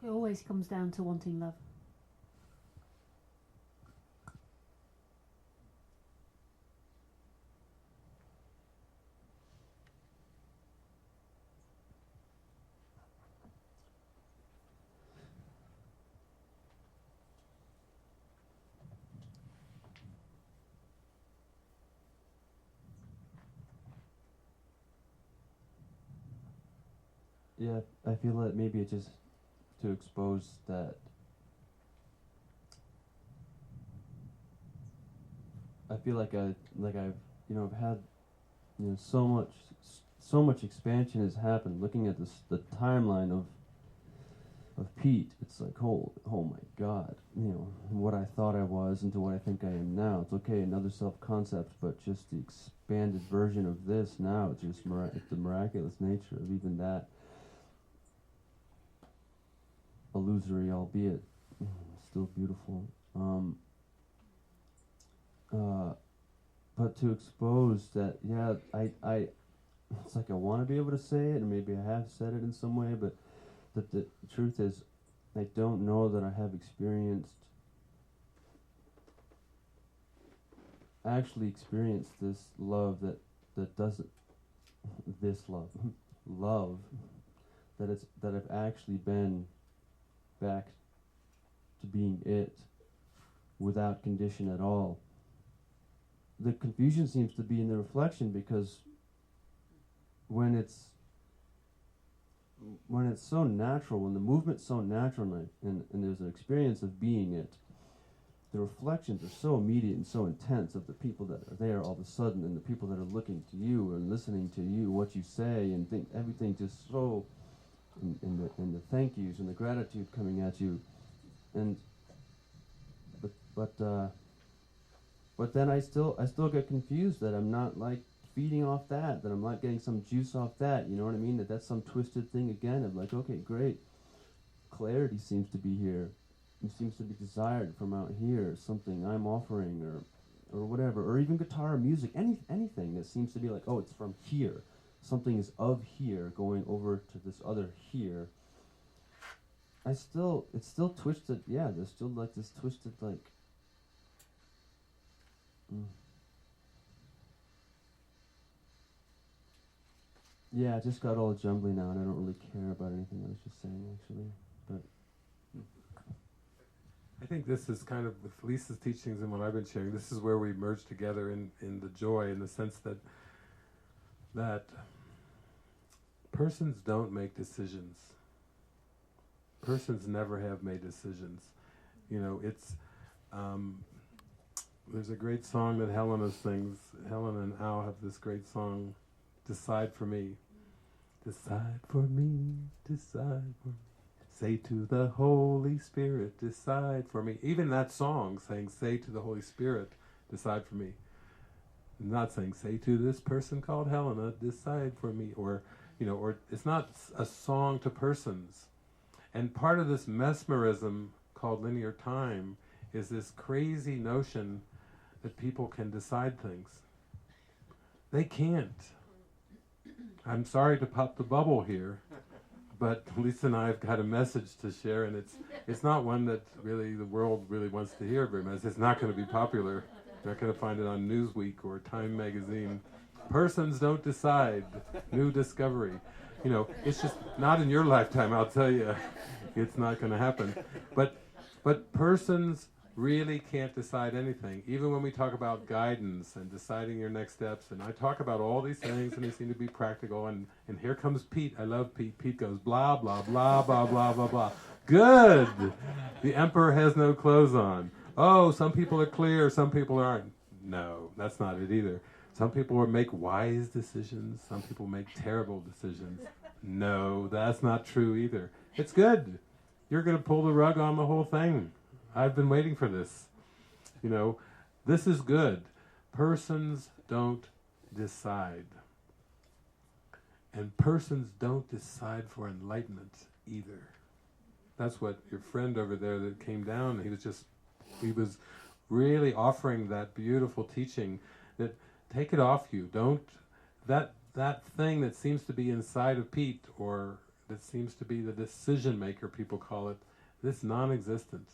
It always comes down to wanting love. Yeah, I feel that maybe it's just to expose that I feel like I've had so much expansion has happened. Looking at the timeline of Pete, it's like oh my God, what I thought I was into what I think I am now. It's okay, another self-concept, but just the expanded version of this now. It's just the miraculous nature of even that. Illusory, albeit still beautiful. But to expose that, I it's like I want to be able to say it, and maybe I have said it in some way, but that the truth is, I don't know that I have actually experienced this love that doesn't, this love that I've actually been back to being it without condition at all. The confusion seems to be in the reflection, because when it's when it's so natural, when the movement's so natural, and there's an experience of being it, the reflections are so immediate and so intense of the people that are there all of a sudden, and the people that are looking to you and listening to you, what you say, and everything just so, and the thank yous and the gratitude coming at you, and but then I still get confused that I'm not like feeding off that I'm not getting some juice off that, you know what I mean? That's some twisted thing again of like, okay, great, clarity seems to be here. It seems to be desired from out here, something I'm offering or whatever, or even guitar or music, anything that seems to be like, oh, it's from here. Something is of here going over to this other here. It's still twisted, yeah, there's still like this twisted like, Yeah, it just got all jumbly now, and I don't really care about anything I was just saying, actually. But I think this is kind of, with Lisa's teachings and what I've been sharing, this is where we merge together in the joy, in the sense that persons don't make decisions. Persons never have made decisions. You know, it's, there's a great song that Helena sings. Helena and Al have this great song, Decide for Me. Decide for me, decide for me. Say to the Holy Spirit, decide for me. Even that song saying, say to the Holy Spirit, decide for me. Not saying, say to this person called Helena, decide for me. Or, you know, or it's not a song to persons. And part of this mesmerism called linear time is this crazy notion that people can decide things. They can't. I'm sorry to pop the bubble here, but Lisa and I have got a message to share, and it's not one that really the world really wants to hear very much. It's not going to be popular. You're not going to find it on Newsweek or Time magazine. Persons don't decide. New discovery. You know, it's just not in your lifetime, I'll tell you. It's not going to happen. But persons really can't decide anything. Even when we talk about guidance and deciding your next steps, and I talk about all these things and they seem to be practical, and here comes Pete. I love Pete. Pete goes blah, blah, blah, blah, blah, blah, blah. Good! The emperor has no clothes on. Oh, some people are clear, some people aren't. No, that's not it either. Some people make wise decisions, some people make terrible decisions. No, that's not true either. It's good. You're going to pull the rug on the whole thing. I've been waiting for this. You know, this is good. Persons don't decide. And persons don't decide for enlightenment either. That's what your friend over there that came down, he was really offering that beautiful teaching that take it off you. Don't, that thing that seems to be inside of Pete, or that seems to be the decision maker, people call it, this non-existent.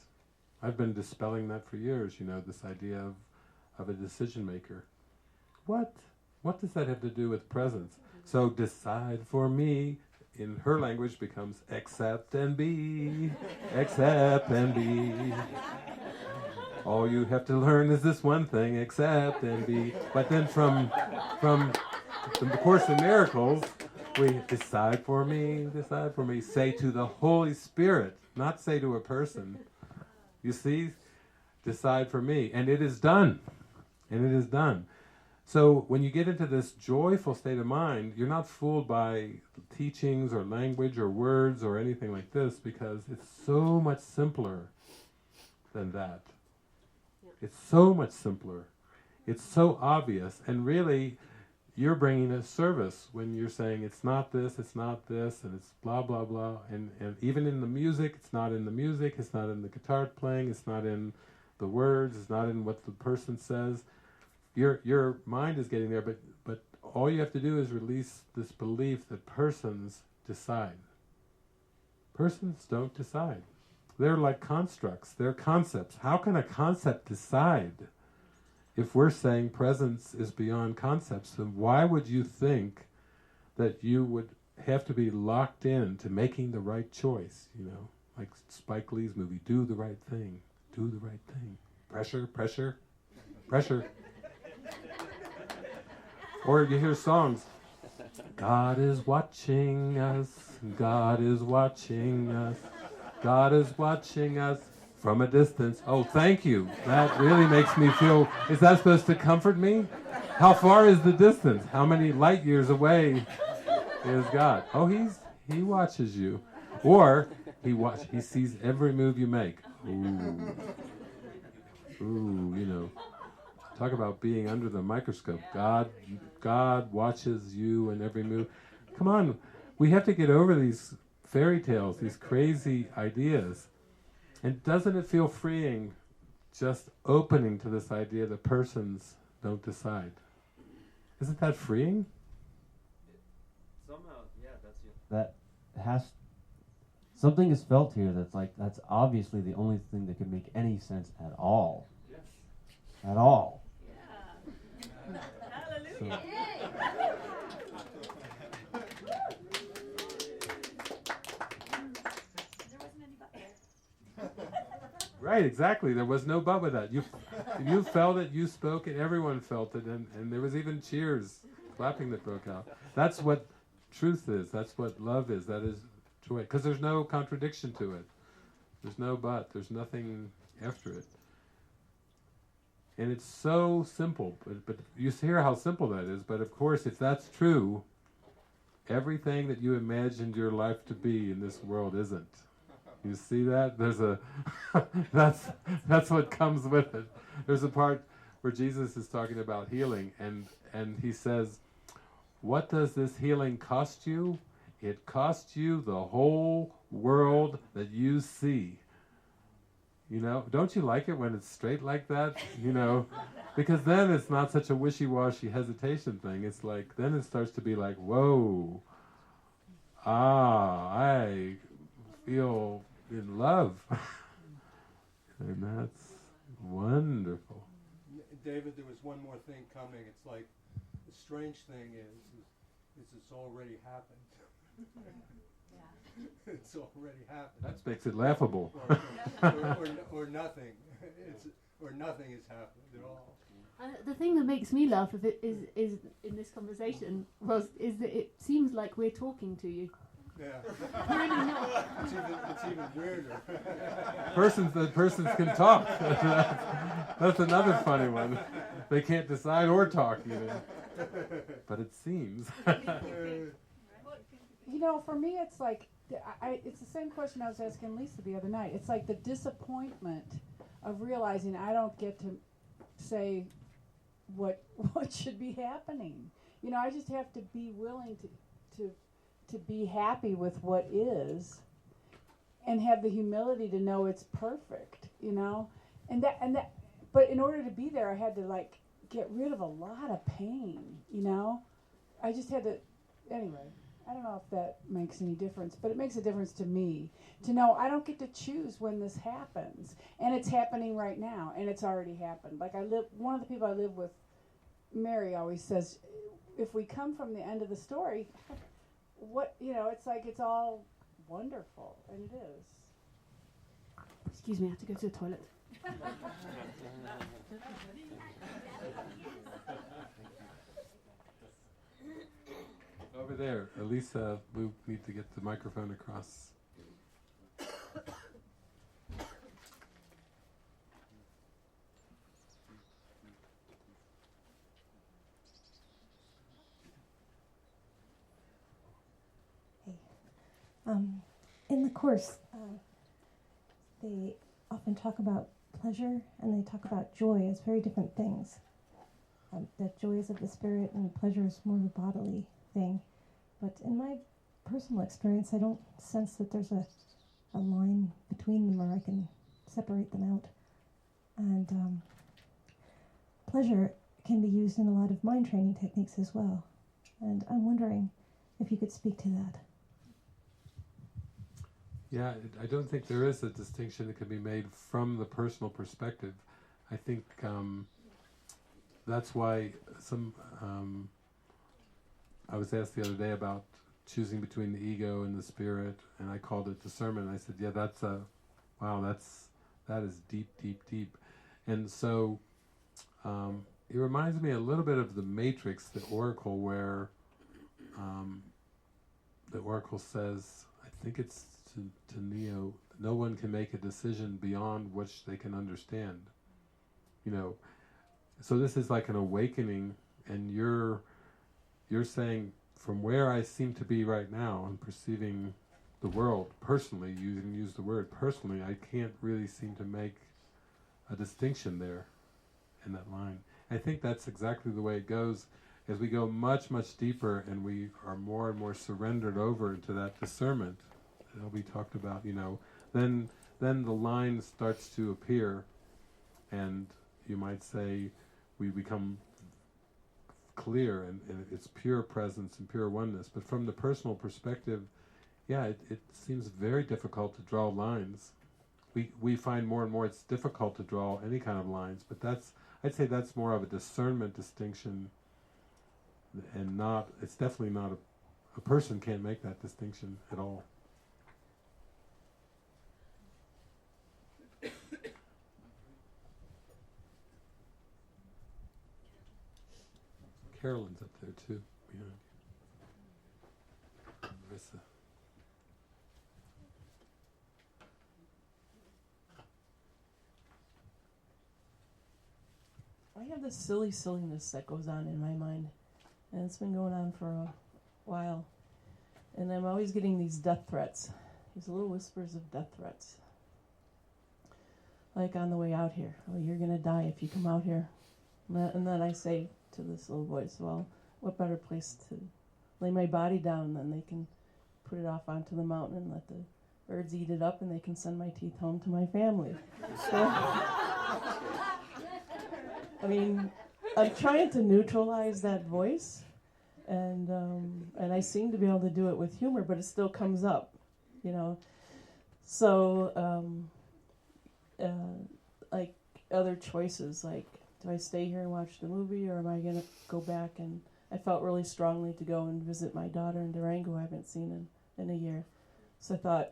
I've been dispelling that for years, you know, this idea of a decision maker. What does that have to do with presence? So decide for me, in her language, becomes accept and be, accept and be. All you have to learn is this one thing, accept and be. But then from the Course in Miracles, we decide for me, say to the Holy Spirit, not say to a person. You see, decide for me. And it is done. And it is done. So when you get into this joyful state of mind, you're not fooled by teachings or language or words or anything like this, because it's so much simpler than that. It's so much simpler. It's so obvious. And really, you're bringing a service when you're saying it's not this, and it's blah, blah, blah. And even in the music, it's not in the music, it's not in the guitar playing, it's not in the words, it's not in what the person says. Your mind is getting there, but all you have to do is release this belief that persons decide. Persons don't decide. They're like constructs, they're concepts. How can a concept decide? If we're saying presence is beyond concepts, then why would you think that you would have to be locked in to making the right choice, you know? Like Spike Lee's movie, do the right thing, do the right thing. Pressure, pressure, pressure. Or you hear songs, God is watching us, God is watching us, God is watching us from a distance. Oh, thank you. That really makes me feel, is that supposed to comfort me? How far is the distance? How many light years away is God? Oh, he watches you. Or he sees every move you make. Ooh. Ooh, you know. Talk about being under the microscope. God watches you in every move. Come on, we have to get over these fairy tales, these crazy ideas. And doesn't it feel freeing just opening to this idea that persons don't decide? Isn't that freeing? Somehow, yeah, something is felt here that's obviously the only thing that could make any sense at all. Yes. At all. Yeah. Hallelujah. There wasn't any but there. Right, exactly. There was no but with that. You felt it, you spoke it, everyone felt it, and there was even cheers, clapping that broke out. That's what truth is. That's what love is. That is joy. Because there's no contradiction to it. There's no but. There's nothing after it. And it's so simple. But you hear how simple that is. But of course, if that's true, everything that you imagined your life to be in this world isn't. You see that? There's a that's what comes with it. There's a part where Jesus is talking about healing, and he says, "What does this healing cost you? It costs you the whole world that you see." You know, don't you like it when it's straight like that? You know, because then it's not such a wishy-washy hesitation thing. It's like, then it starts to be like, whoa, I feel in love. And that's wonderful. David, there was one more thing coming. It's like, the strange thing is it's already happened. Yeah. It's already happened. That makes it laughable. Or nothing. Or nothing has happened at all. The thing that makes me laugh is in this conversation is that it seems like we're talking to you. Yeah. Really not. It's even weirder. Persons can talk. That's another funny one. They can't decide or talk even. But it seems. You know, for me, it's like it's the same question I was asking Lisa the other night. It's like the disappointment of realizing I don't get to say what should be happening. You know, I just have to be willing to be happy with what is, and have the humility to know it's perfect. You know, and that. But in order to be there, I had to like get rid of a lot of pain. You know, I just had to. Anyway. I don't know if that makes any difference, but it makes a difference to me to know I don't get to choose when this happens, and it's happening right now, and it's already happened. Like one of the people I live with, Mary, always says, if we come from the end of the story, it's like it's all wonderful, and it is. Excuse me, I have to go to the toilet. Over there, Elisa, we need to get the microphone across. In the Course, they often talk about pleasure and they talk about joy as very different things. That joy is of the spirit and pleasure is more of a bodily thing. But in my personal experience, I don't sense that there's a line between them or I can separate them out. And pleasure can be used in a lot of mind training techniques as well. And I'm wondering if you could speak to that. Yeah, I don't think there is a distinction that can be made from the personal perspective. I think that's why I was asked the other day about choosing between the ego and the spirit, and I called it discernment. And I said, yeah, that is deep, deep, deep. And so it reminds me a little bit of the Matrix, the Oracle, where the Oracle says, I think it's to Neo, no one can make a decision beyond which they can understand. You know, so this is like an awakening, and you're saying, from where I seem to be right now, I'm perceiving the world personally, you can use the word personally, I can't really seem to make a distinction there in that line. I think that's exactly the way it goes as we go much, much deeper and we are more and more surrendered over into that discernment that we talked about, you know, then the line starts to appear, and you might say we become clear, and it's pure presence and pure oneness. But from the personal perspective, yeah, it seems very difficult to draw lines. We find more and more it's difficult to draw any kind of lines, but I'd say that's more of a discernment distinction, and it's definitely not a person can't make that distinction at all. Carolyn's up there too, behind you. Marissa. I have this silliness that goes on in my mind, and it's been going on for a while. And I'm always getting these death threats, these little whispers of death threats. Like on the way out here, oh, you're going to die if you come out here. And then I say to this little voice, well, what better place to lay my body down than they can put it off onto the mountain and let the birds eat it up, and they can send my teeth home to my family. So, I mean, I'm trying to neutralize that voice, and I seem to be able to do it with humor, but it still comes up, you know. So, like other choices, like, do I stay here and watch the movie, or am I going to go back? And I felt really strongly to go and visit my daughter in Durango, who I haven't seen in a year. So I thought,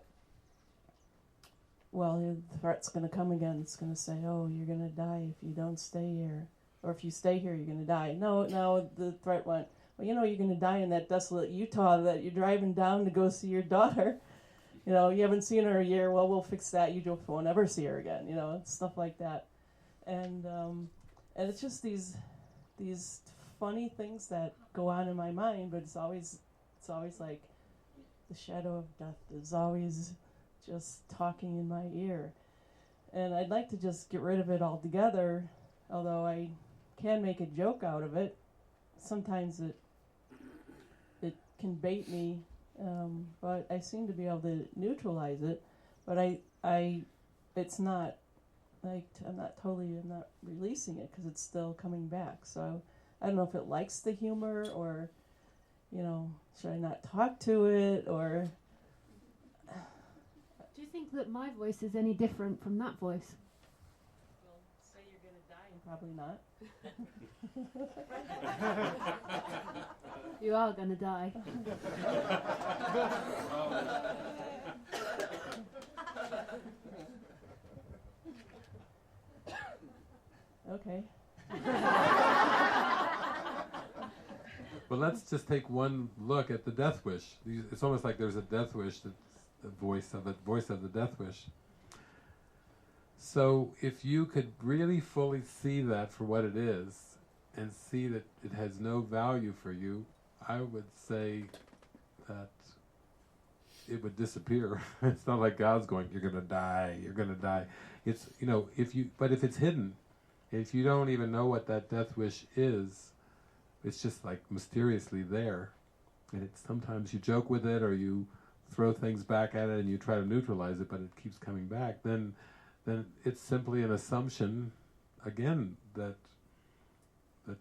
well, the threat's going to come again. It's going to say, oh, you're going to die if you don't stay here. Or if you stay here, you're going to die. No, the threat went, well, you know, you're going to die in that desolate Utah that you're driving down to go see your daughter. You know, you haven't seen her a year. Well, we'll fix that. You just won't ever see her again, you know, stuff like that. And it's just these funny things that go on in my mind, but it's always like the shadow of death is always just talking in my ear. And I'd like to just get rid of it altogether, although I can make a joke out of it. Sometimes it can bait me, but I seem to be able to neutralize it. But it's not like I'm not releasing it because it's still coming back. So I don't know if it likes the humor, or, you know, should I not talk to it, or. Do you think that my voice is any different from that voice? Well, say you're going to die and probably not. You are going to die. Okay. But let's just take one look at the death wish. It's almost like there's a death wish, that's the voice of the death wish. So if you could really fully see that for what it is, and see that it has no value for you, I would say that it would disappear. It's not like God's going, you're going to die. It's, you know, if it's hidden, if you don't even know what that death wish is, it's just like mysteriously there. And it's sometimes you joke with it, or you throw things back at it and you try to neutralize it, but it keeps coming back. Then it's simply an assumption, again, that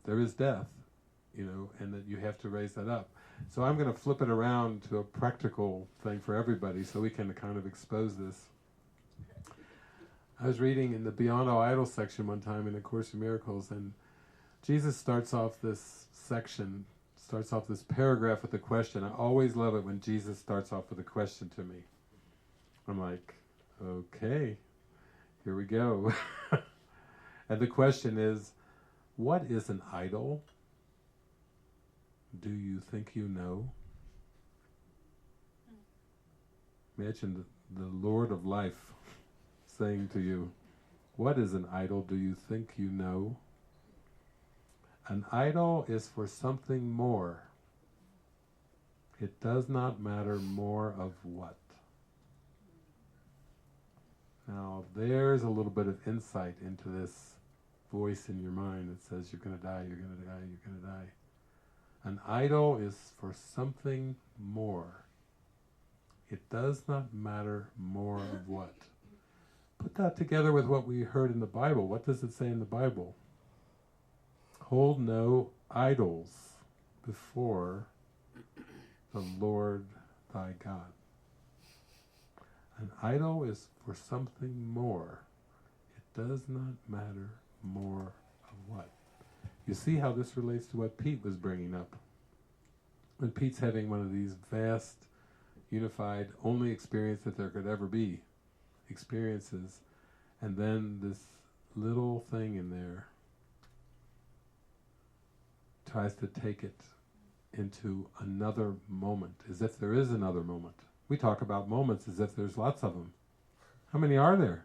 there is death, you know, and that you have to raise that up. So I'm going to flip it around to a practical thing for everybody so we can kind of expose this. I was reading in the Beyond All Idols section one time in A Course in Miracles, and Jesus starts off this paragraph with a question. I always love it when Jesus starts off with a question to me. I'm like, okay, here we go. And the question is, what is an idol? do you think you know? Imagine the Lord of life saying to you, what is an idol? Do you think you know? An idol is for something more. It does not matter more of what. Now, there's a little bit of insight into this voice in your mind that says you're going to die, you're going to die, you're going to die. An idol is for something more. It does not matter more of what. Put that together with what we heard in the Bible. What does it say in the Bible? Hold no idols before the Lord thy God. An idol is for something more. It does not matter more of what. You see how this relates to what Pete was bringing up. When Pete's having one of these vast, unified, only experience that there could ever be experiences, and then this little thing in there tries to take it into another moment, as if there is another moment. We talk about moments as if there's lots of them. How many are there?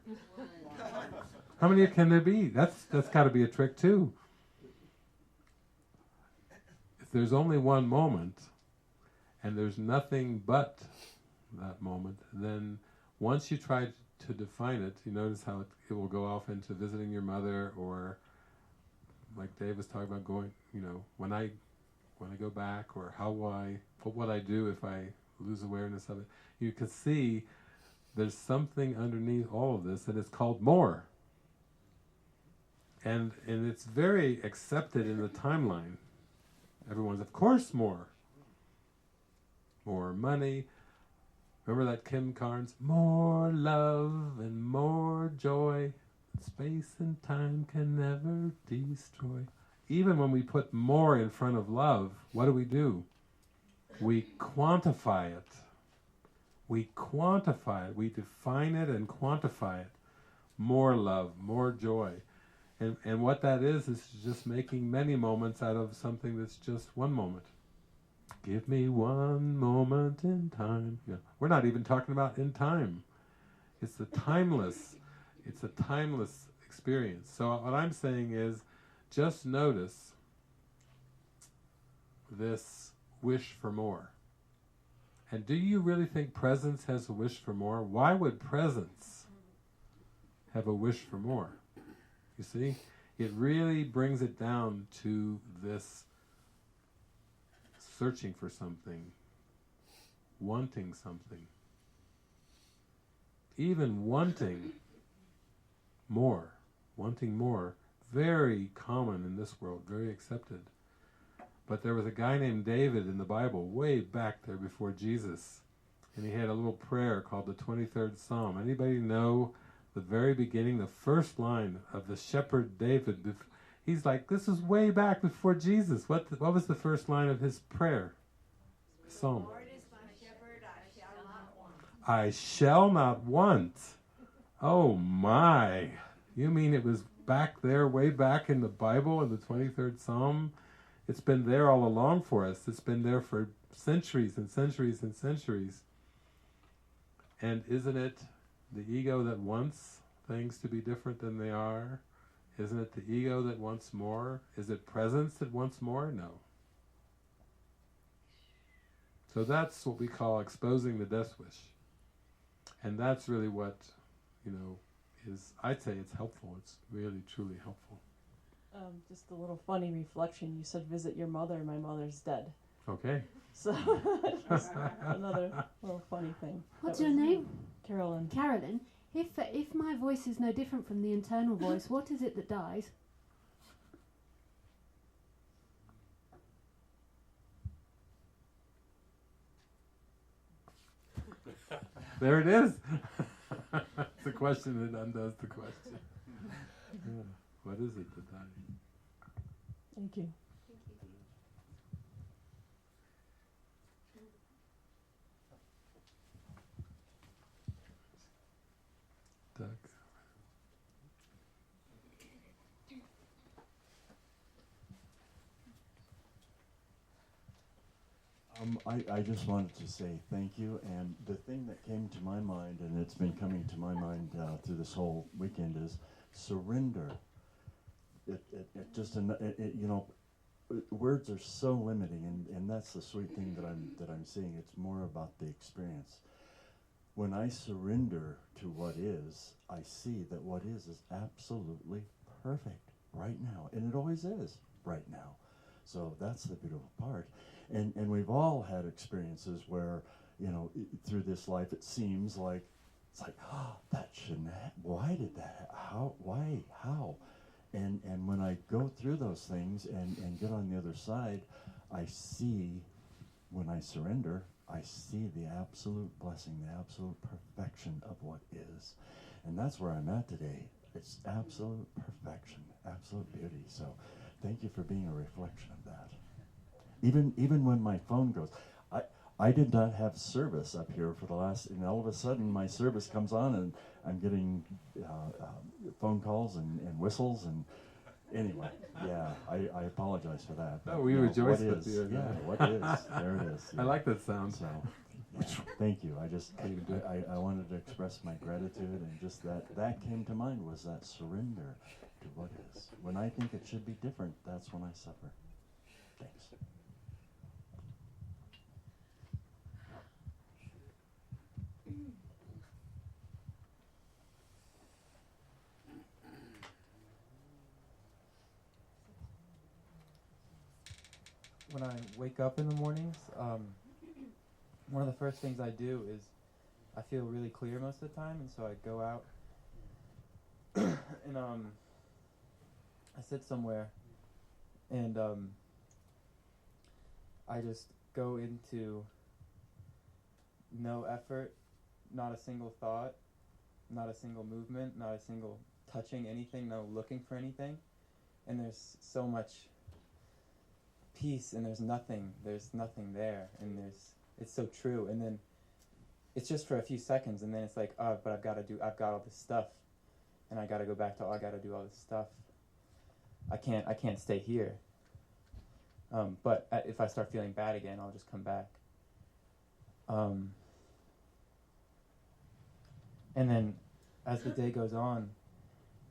How many can there be? That's got to be a trick too. If there's only one moment, and there's nothing but that moment, then once you try to define it, you notice how it will go off into visiting your mother, or like Dave was talking about going, when I go back, or what would I do if I lose awareness of it. You can see there's something underneath all of this, and it's called more. And it's very accepted in the timeline. Everyone's, of course, more. More money. Remember that Kim Carnes? More love and more joy. Space and time can never destroy. Even when we put more in front of love, what do? We quantify it. We quantify it. We define it and quantify it. More love, more joy. And what that is just making many moments out of something that's just one moment. Give me one moment in time. Yeah. We're not even talking about in time. It's a timeless experience. So what I'm saying is, just notice this wish for more. And do you really think presence has a wish for more? Why would presence have a wish for more? You see? It really brings it down to this searching for something, wanting something. Even wanting more, very common in this world, very accepted. But there was a guy named David in the Bible, way back there before Jesus, and he had a little prayer called the 23rd Psalm. Anybody know the very beginning, the first line of the shepherd David? He's like, this is way back before Jesus. What was the first line of his prayer? Psalm. The Lord is my shepherd, I shall not want. I shall not want. Oh my. You mean it was back there, way back in the Bible, in the 23rd Psalm? It's been there all along for us. It's been there for centuries and centuries and centuries. And isn't it the ego that wants things to be different than they are? Isn't it the ego that wants more? Is it presence that wants more? No. So that's what we call exposing the death wish. And that's really what, is, I'd say it's helpful. It's really, truly helpful. Just a little funny reflection. You said visit your mother. My mother's dead. Okay. So, just another little funny thing. What's your name? Carolyn. Carolyn. If my voice is no different from the internal voice, what is it that dies? There it is. It's a question that undoes the question. Yeah. What is it that dies? Thank you. Doug. I just wanted to say thank you, and the thing that came to my mind, and it's been coming to my mind through this whole weekend, is surrender. Words are so limiting, and that's the sweet thing that I'm seeing. It's more about the experience. When I surrender to what is, I see that what is absolutely perfect right now, and it always is right now. So that's the beautiful part. And we've all had experiences where, through this life, it seems like, it's like, oh, that shouldn't have, why did that, how, why, how? And when I go through those things and get on the other side, I see, when I surrender, I see the absolute blessing, the absolute perfection of what is. And that's where I'm at today. It's absolute perfection, absolute beauty. So thank you for being a reflection of that. Even when my phone goes, I did not have service up here for the last, and all of a sudden my service comes on and I'm getting phone calls and whistles, and anyway, yeah, I apologize for that. No, we rejoice with is, you. Yeah, what is, there it is. Yeah. I like that sound. So, yeah, thank you. I wanted to express my gratitude, and just that came to mind, was that surrender to what is. When I think it should be different, that's when I suffer. Thanks. When I wake up in the mornings, one of the first things I do is I feel really clear most of the time, and so I go out and I sit somewhere, and I just go into no effort, not a single thought, not a single movement, not a single touching anything, no looking for anything, and there's so much peace, and there's nothing there, and it's so true. And then it's just for a few seconds, and then it's like, oh, but I've got all this stuff, and I got to go back to, I got to do all this stuff. I can't stay here. But if I start feeling bad again, I'll just come back. And then as the day goes on,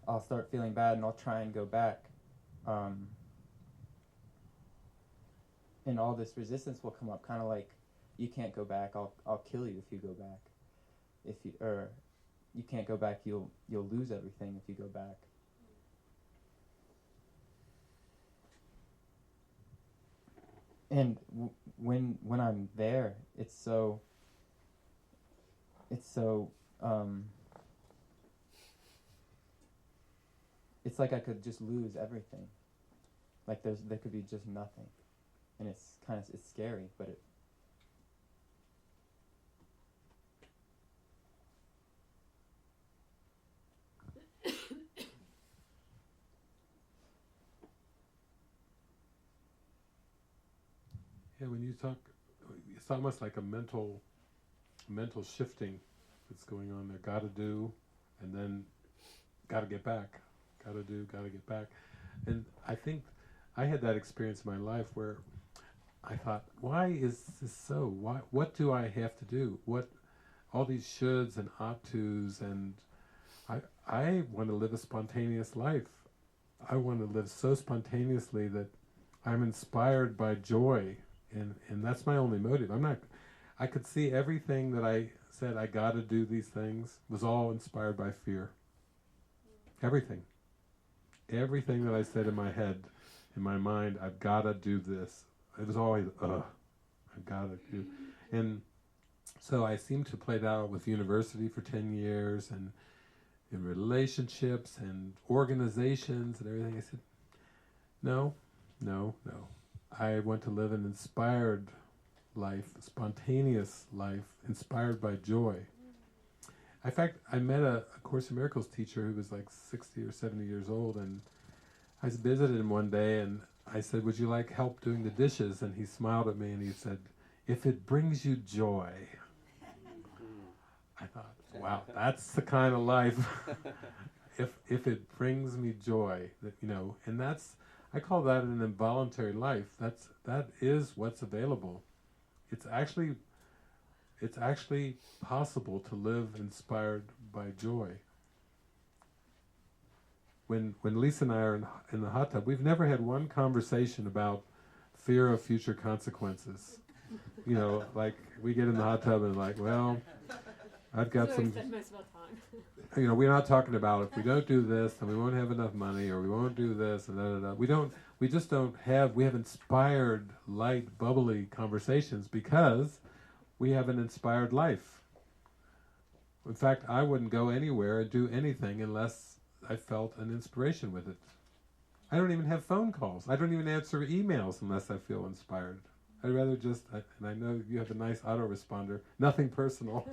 I'll start feeling bad, and I'll try and go back. And all this resistance will come up, kind of like, you can't go back. I'll kill you if you go back. You can't go back. You'll lose everything if you go back. And when I'm there, it's like I could just lose everything. Like there could be just nothing. And it's scary, but it. Yeah, when you talk, it's almost like a mental shifting that's going on there. Got to do, and then got to get back. Got to do, got to get back. And I think I had that experience in my life where I thought, why is this so? What do I have to do? All these shoulds and ought tos, and I want to live a spontaneous life. I want to live so spontaneously that I'm inspired by joy, and that's my only motive. I could see everything that I said, I got to do these things, was all inspired by fear. Everything that I said in my head, in my mind, I've got to do this. It was always, I've got to do. And so I seemed to play that out with university for 10 years, and in relationships and organizations and everything. I said, no. I want to live an inspired life, a spontaneous life, inspired by joy. In fact, I met a Course in Miracles teacher who was like 60 or 70 years old, and I visited him one day, and I said, would you like help doing the dishes? And he smiled at me and he said, if it brings you joy. I thought, wow, that's the kind of life. if it brings me joy, that, and that's, I call that an involuntary life. That is what's available. it's actually possible to live inspired by joy. When Lisa and I are in the hot tub, we've never had one conversation about fear of future consequences. You know, like we get in the hot tub and like, well, I've got some. Most of our time. You know, we're not talking about if we don't do this, then we won't have enough money, or we won't do this, and da da da. We just don't have. We have inspired, light, bubbly conversations because we have an inspired life. In fact, I wouldn't go anywhere and do anything unless I felt an inspiration with it. I don't even have phone calls. I don't even answer emails unless I feel inspired. I'd rather just, and I know you have a nice autoresponder, nothing personal.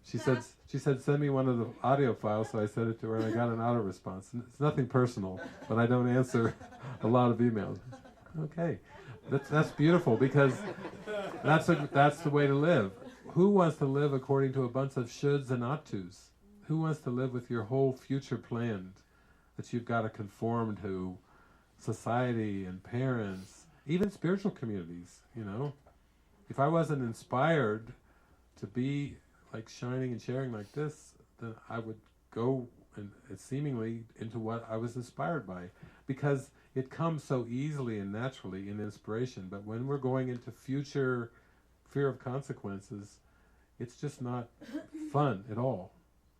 She said, send me one of the audio files, so I sent it to her and I got an auto-response. It's nothing personal, but I don't answer a lot of emails. Okay, that's beautiful because that's the way to live. Who wants to live according to a bunch of shoulds and ought tos? Who wants to live with your whole future planned, that you've got to conform to society and parents, even spiritual communities, you know? If I wasn't inspired to be like shining and sharing like this, then I would go and seemingly into what I was inspired by, because it comes so easily and naturally in inspiration. But when we're going into future fear of consequences, it's just not fun at all.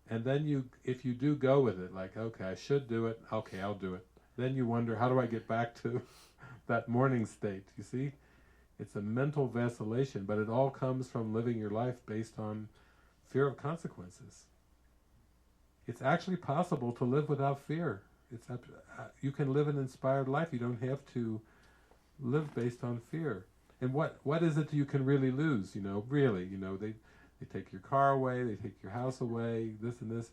And then if you do go with it, like, okay, I should do it, okay, I'll do it. Then you wonder, how do I get back to that morning state? You see? It's a mental vacillation, but it all comes from living your life based on fear of consequences. It's actually possible to live without fear. You can live an inspired life. You don't have to live based on fear. And what is it you can really lose? You know, really, you know, they take your car away, they take your house away, this and this.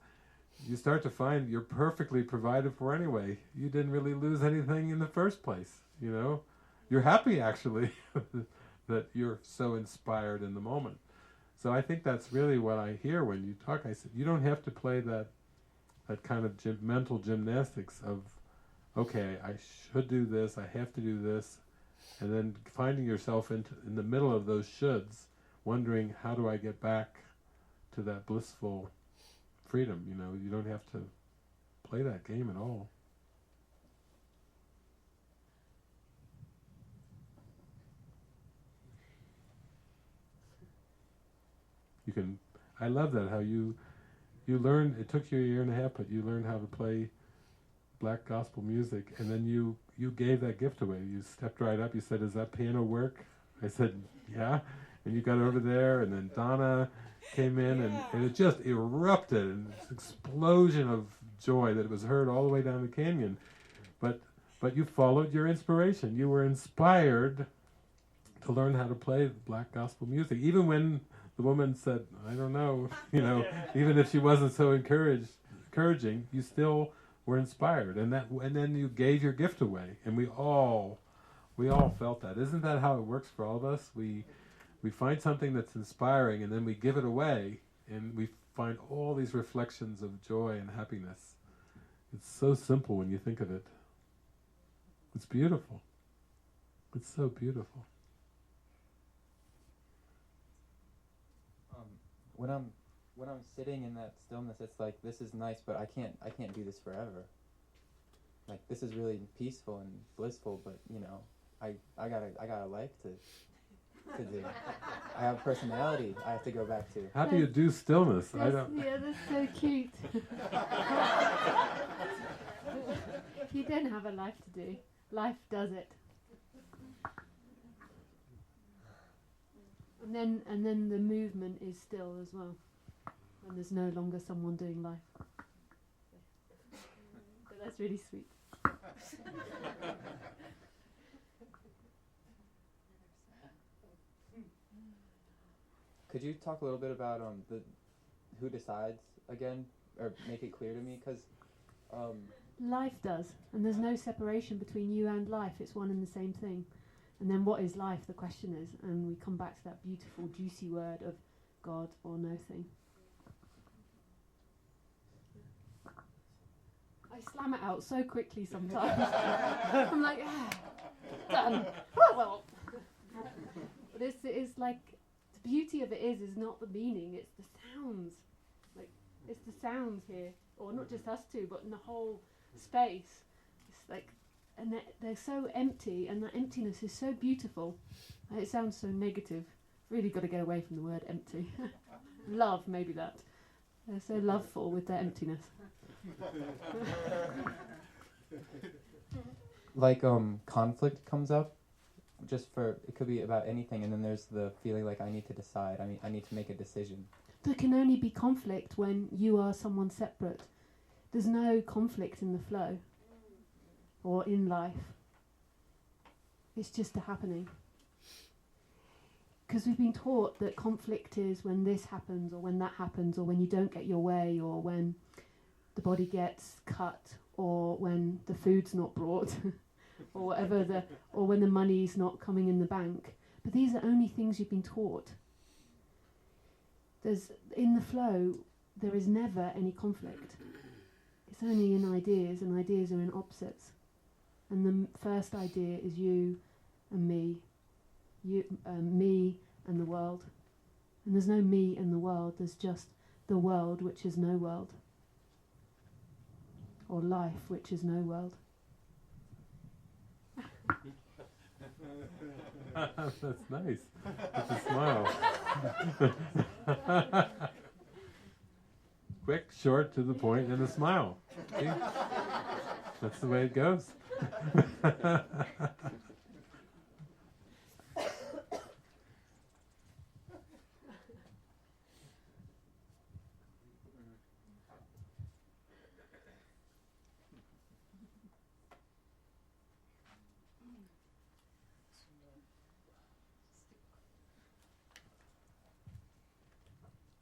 You start to find you're perfectly provided for anyway. You didn't really lose anything in the first place, you know. You're happy, actually, that you're so inspired in the moment. So I think that's really what I hear when you talk. I said, you don't have to play that kind of mental gymnastics of, okay, I should do this, I have to do this, and then finding yourself in the middle of those shoulds, wondering, how do I get back to that blissful freedom? You know, you don't have to play that game at all. You can. I love that, how you learned. It took you a year and a half, but you learned how to play black gospel music, and then you gave that gift away. You stepped right up. You said, "Does that piano work?" I said, "Yeah." And you got over there, and then Donna came in, and it just erupted, and this explosion of joy that was heard all the way down the canyon. But you followed your inspiration. You were inspired to learn how to play black gospel music, even when the woman said, "I don't know," you know, even if she wasn't so encouraging, you still were inspired, and then you gave your gift away, and we all felt that. Isn't that how it works for all of us? We find something that's inspiring, and then we give it away, and we find all these reflections of joy and happiness. It's so simple when you think of it. It's beautiful. It's so beautiful. When I'm sitting in that stillness, it's like, this is nice, but I can't do this forever. Like, this is really peaceful and blissful, but you know, I got a life to do. I have personality I have to go back to. How do you do stillness? I don't. Yeah, that's so cute. You don't have a life to do. Life does it. And then the movement is still as well. And there's no longer someone doing life. So that's really sweet. Could you talk a little bit about who decides again, or make it clear to me? Because life does, and there's no separation between you and life. It's one and the same thing. And then what is life? The question is, and we come back to that beautiful, juicy word of God or no thing. I slam it out so quickly sometimes. I'm like, done. Well. But it's like, the beauty of it is not the meaning, it's the sounds. Like, it's the sounds here, or not just us two, but in the whole space. It's like, and they're so empty, and that emptiness is so beautiful. It sounds so negative. Really got to get away from the word empty. Love, maybe that. They're so loveful with their emptiness. Like conflict comes up, it could be about anything, and then there's the feeling like I need to decide, I need to make a decision. There can only be conflict when you are someone separate. There's no conflict in the flow or in life. It's just a happening. Because we've been taught that conflict is when this happens, or when that happens, or when you don't get your way, or when the body gets cut, or when the food's not brought, or whatever, or when the money's not coming in the bank. But these are only things you've been taught. In the flow, there is never any conflict. It's only in ideas, and ideas are in opposites. And the first idea is you and me. Me and the world. And there's no me and the world, there's just the world which is no world. Or life which is no world. That's nice. That's a smile. Quick, short, to the point, and a smile. See? That's the way it goes.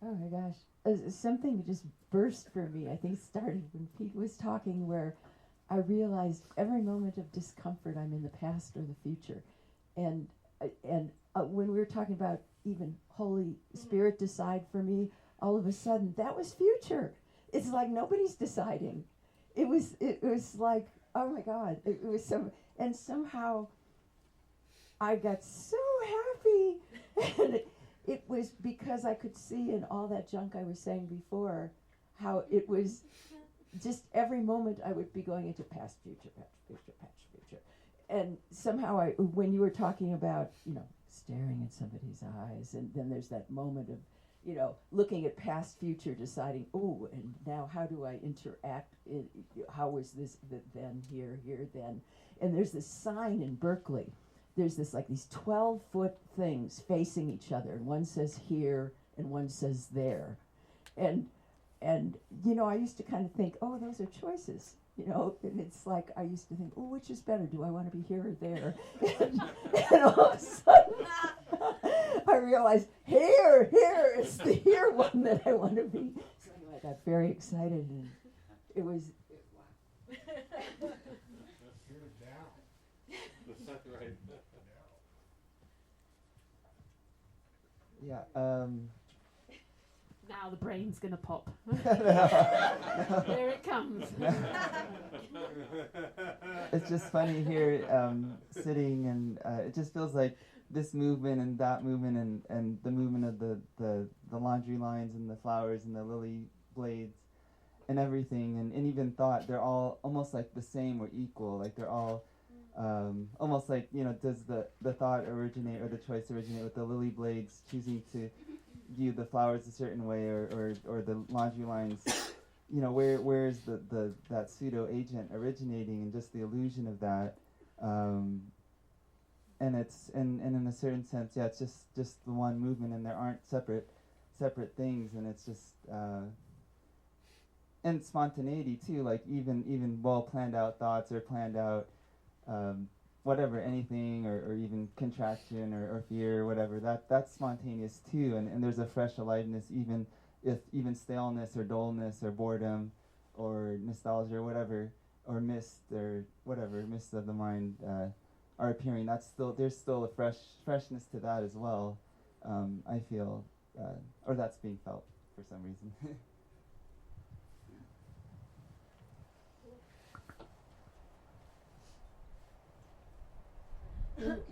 Oh my gosh. Something just burst for me. I think it started when Pete was talking, where I realized every moment of discomfort I'm in the past or the future. And when we were talking about even Holy Spirit decide for me, all of a sudden that was future. It's like nobody's deciding. It was like, oh my God, it was and somehow I got so happy. And it was because I could see in all that junk I was saying before, how it was just every moment I would be going into past, future, past, future, past, future. And somehow when you were talking about, staring at somebody's eyes, and then there's that moment of, looking at past, future, deciding, oh, and now how do I interact? How was this then, here, then? And there's this sign in Berkeley. There's these 12-foot things facing each other, and one says here and one says there. And I used to kind of think, oh, those are choices, and it's like I used to think, oh, which is better? Do I want to be here or there? and all of a sudden, I realized, here, it's the here one that I want to be. So anyway, I got very excited, and it was, wow. Right. Yeah. Now the brain's gonna pop. Here it comes. It's just funny here, sitting, and it just feels like this movement and that movement and the movement of the laundry lines and the flowers and the lily blades and everything, and even thought, they're all almost like the same or equal. Like they're all almost like, does the thought originate or the choice originate with the lily blades choosing to view the flowers a certain way, or the laundry lines, where is that pseudo agent originating, and just the illusion of that, and it's and in a certain sense, yeah, it's just the one movement, and there aren't separate things, and it's just and spontaneity too, like even well planned out thoughts or planned out whatever, anything, or even contraction or fear or whatever, that's spontaneous too, and there's a fresh aliveness, even staleness or dullness or boredom or nostalgia or whatever, or mist or whatever, mists of the mind are appearing. There's still a freshness to that as well, I feel, or that's being felt for some reason.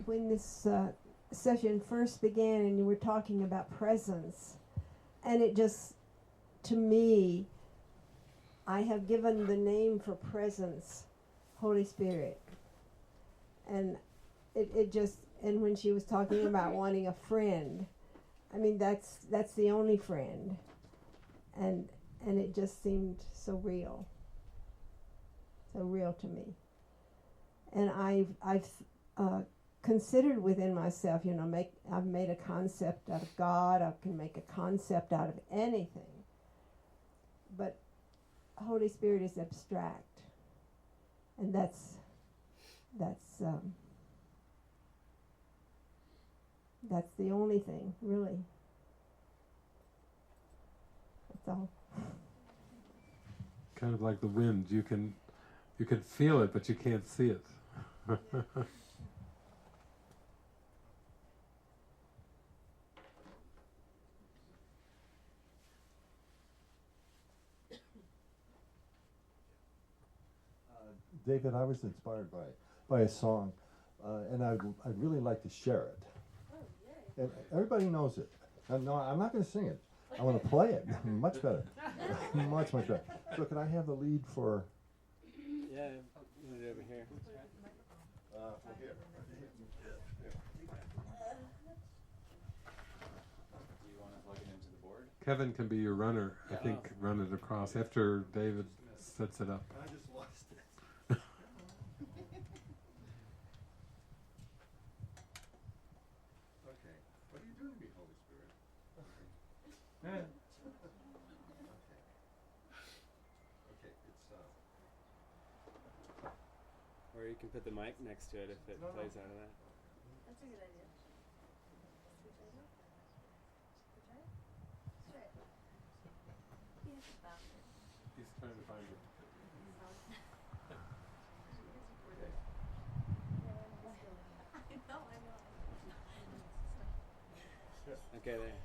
When this session first began and you were talking about presence, and it just, to me, I have given the name for presence, Holy Spirit. And it just, and when she was talking about wanting a friend, I mean, that's the only friend. And it just seemed so real to me. And I've considered within myself, I've made a concept out of God, I can make a concept out of anything. But Holy Spirit is abstract. And that's the only thing, really. That's all. Kind of like the wind, you can feel it, but you can't see it. David, I was inspired by a song, and I'd really like to share it. And everybody knows it. No, I'm not going to sing it. I want to play it. Much better. much better. So can I have the lead for? Yeah, put it over here. Here. Do you want to plug it into the board? Kevin can be your runner, I think, run it across after David sets it up. I just lost it. Okay. What are you doing to me, Holy Spirit? Okay. Okay, it's Or you can put the mic next to it if it plays out of that. That's a good idea. He's trying to find it. Okay, there.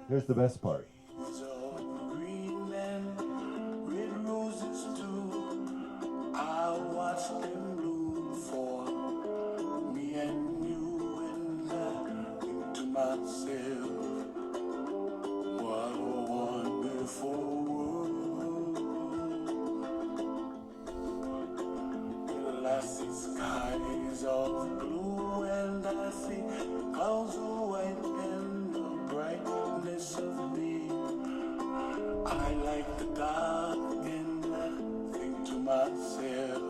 Here's the best part. Life I see skies of blue and I see clouds of white and the brightness of thee. I like the dark and I think to myself,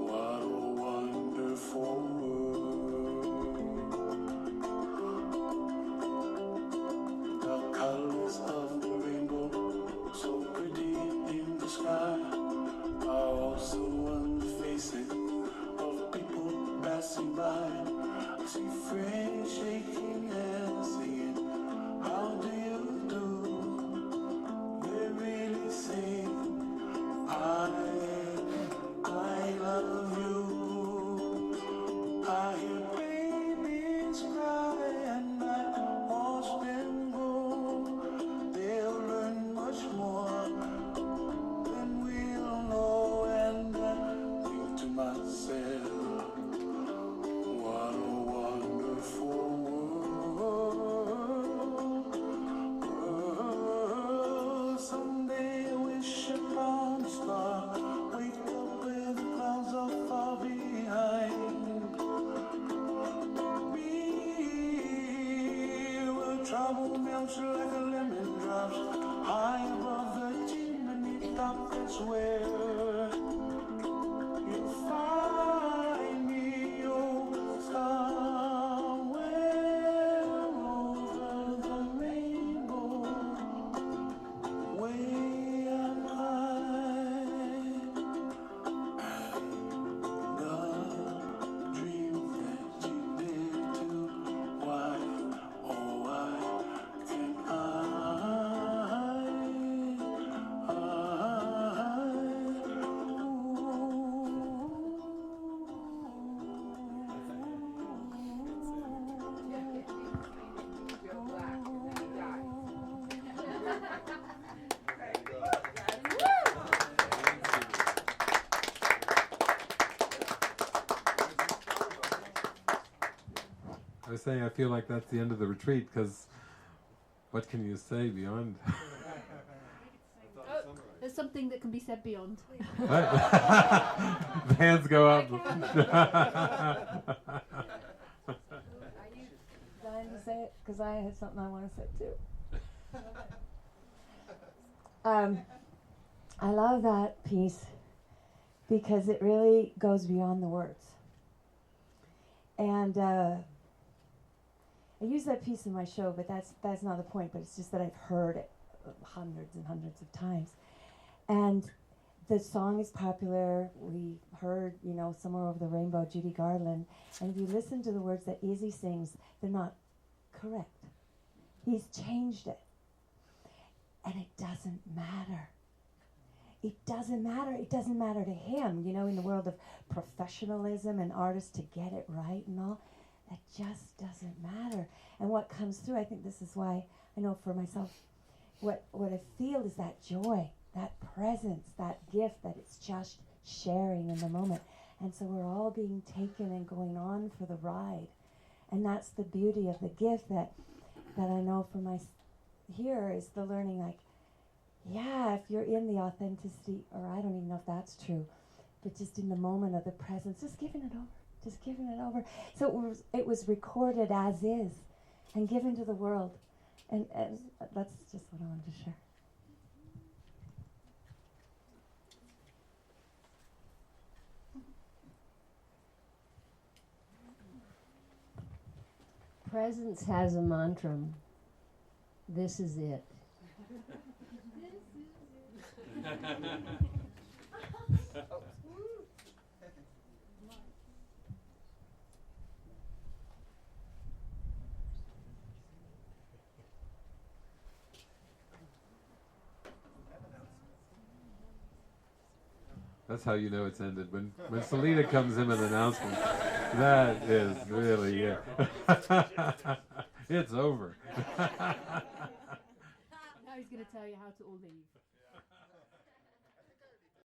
what a wonderful world. The colors of the rainbow, so pretty in the sky, are also on the faces of people passing by. I see friends shaking and singing, how do you do? They really say, I love you. I hear babies cry and I watch them grow. They'll learn much more than we'll know, and I think to myself, what a wonderful world. Someday I wish upon a star, wake up where the clouds are far behind me, where trouble melts like a lemon drops high above the chimney top. That's where you'll find me, oh, somewhere over the rainbow, way up high. And the dreams that you did too, why, oh, why can't I? I was saying I feel like that's the end of the retreat, because what can you say beyond? Oh, there's something that can be said beyond. The hands go up. Are you dying to say it? Because I had something I want to say too. I love that piece because it really goes beyond the words. And I use that piece in my show, but that's not the point. But it's just that I've heard it hundreds and hundreds of times. And the song is popular. We heard, Somewhere Over the Rainbow, Judy Garland. And if you listen to the words that Izzy sings, they're not correct. He's changed it. And it doesn't matter. It doesn't matter. It doesn't matter to him, in the world of professionalism and artists to get it right and all. That just doesn't matter. And what comes through, I think this is why I know for myself, what I feel is that joy, that presence, that gift that it's just sharing in the moment. And so we're all being taken and going on for the ride. And that's the beauty of the gift that I know for my here is the learning, like, yeah, if you're in the authenticity, or I don't even know if that's true, but just in the moment of the presence, just giving it over. Just giving it over. So it was recorded as is and given to the world. And that's just what I wanted to share. Presence has a mantra. This is it. That's how you know it's ended. When Selena comes in with an announcement, that is really it. It's over. Now he's going to tell you how to all leave.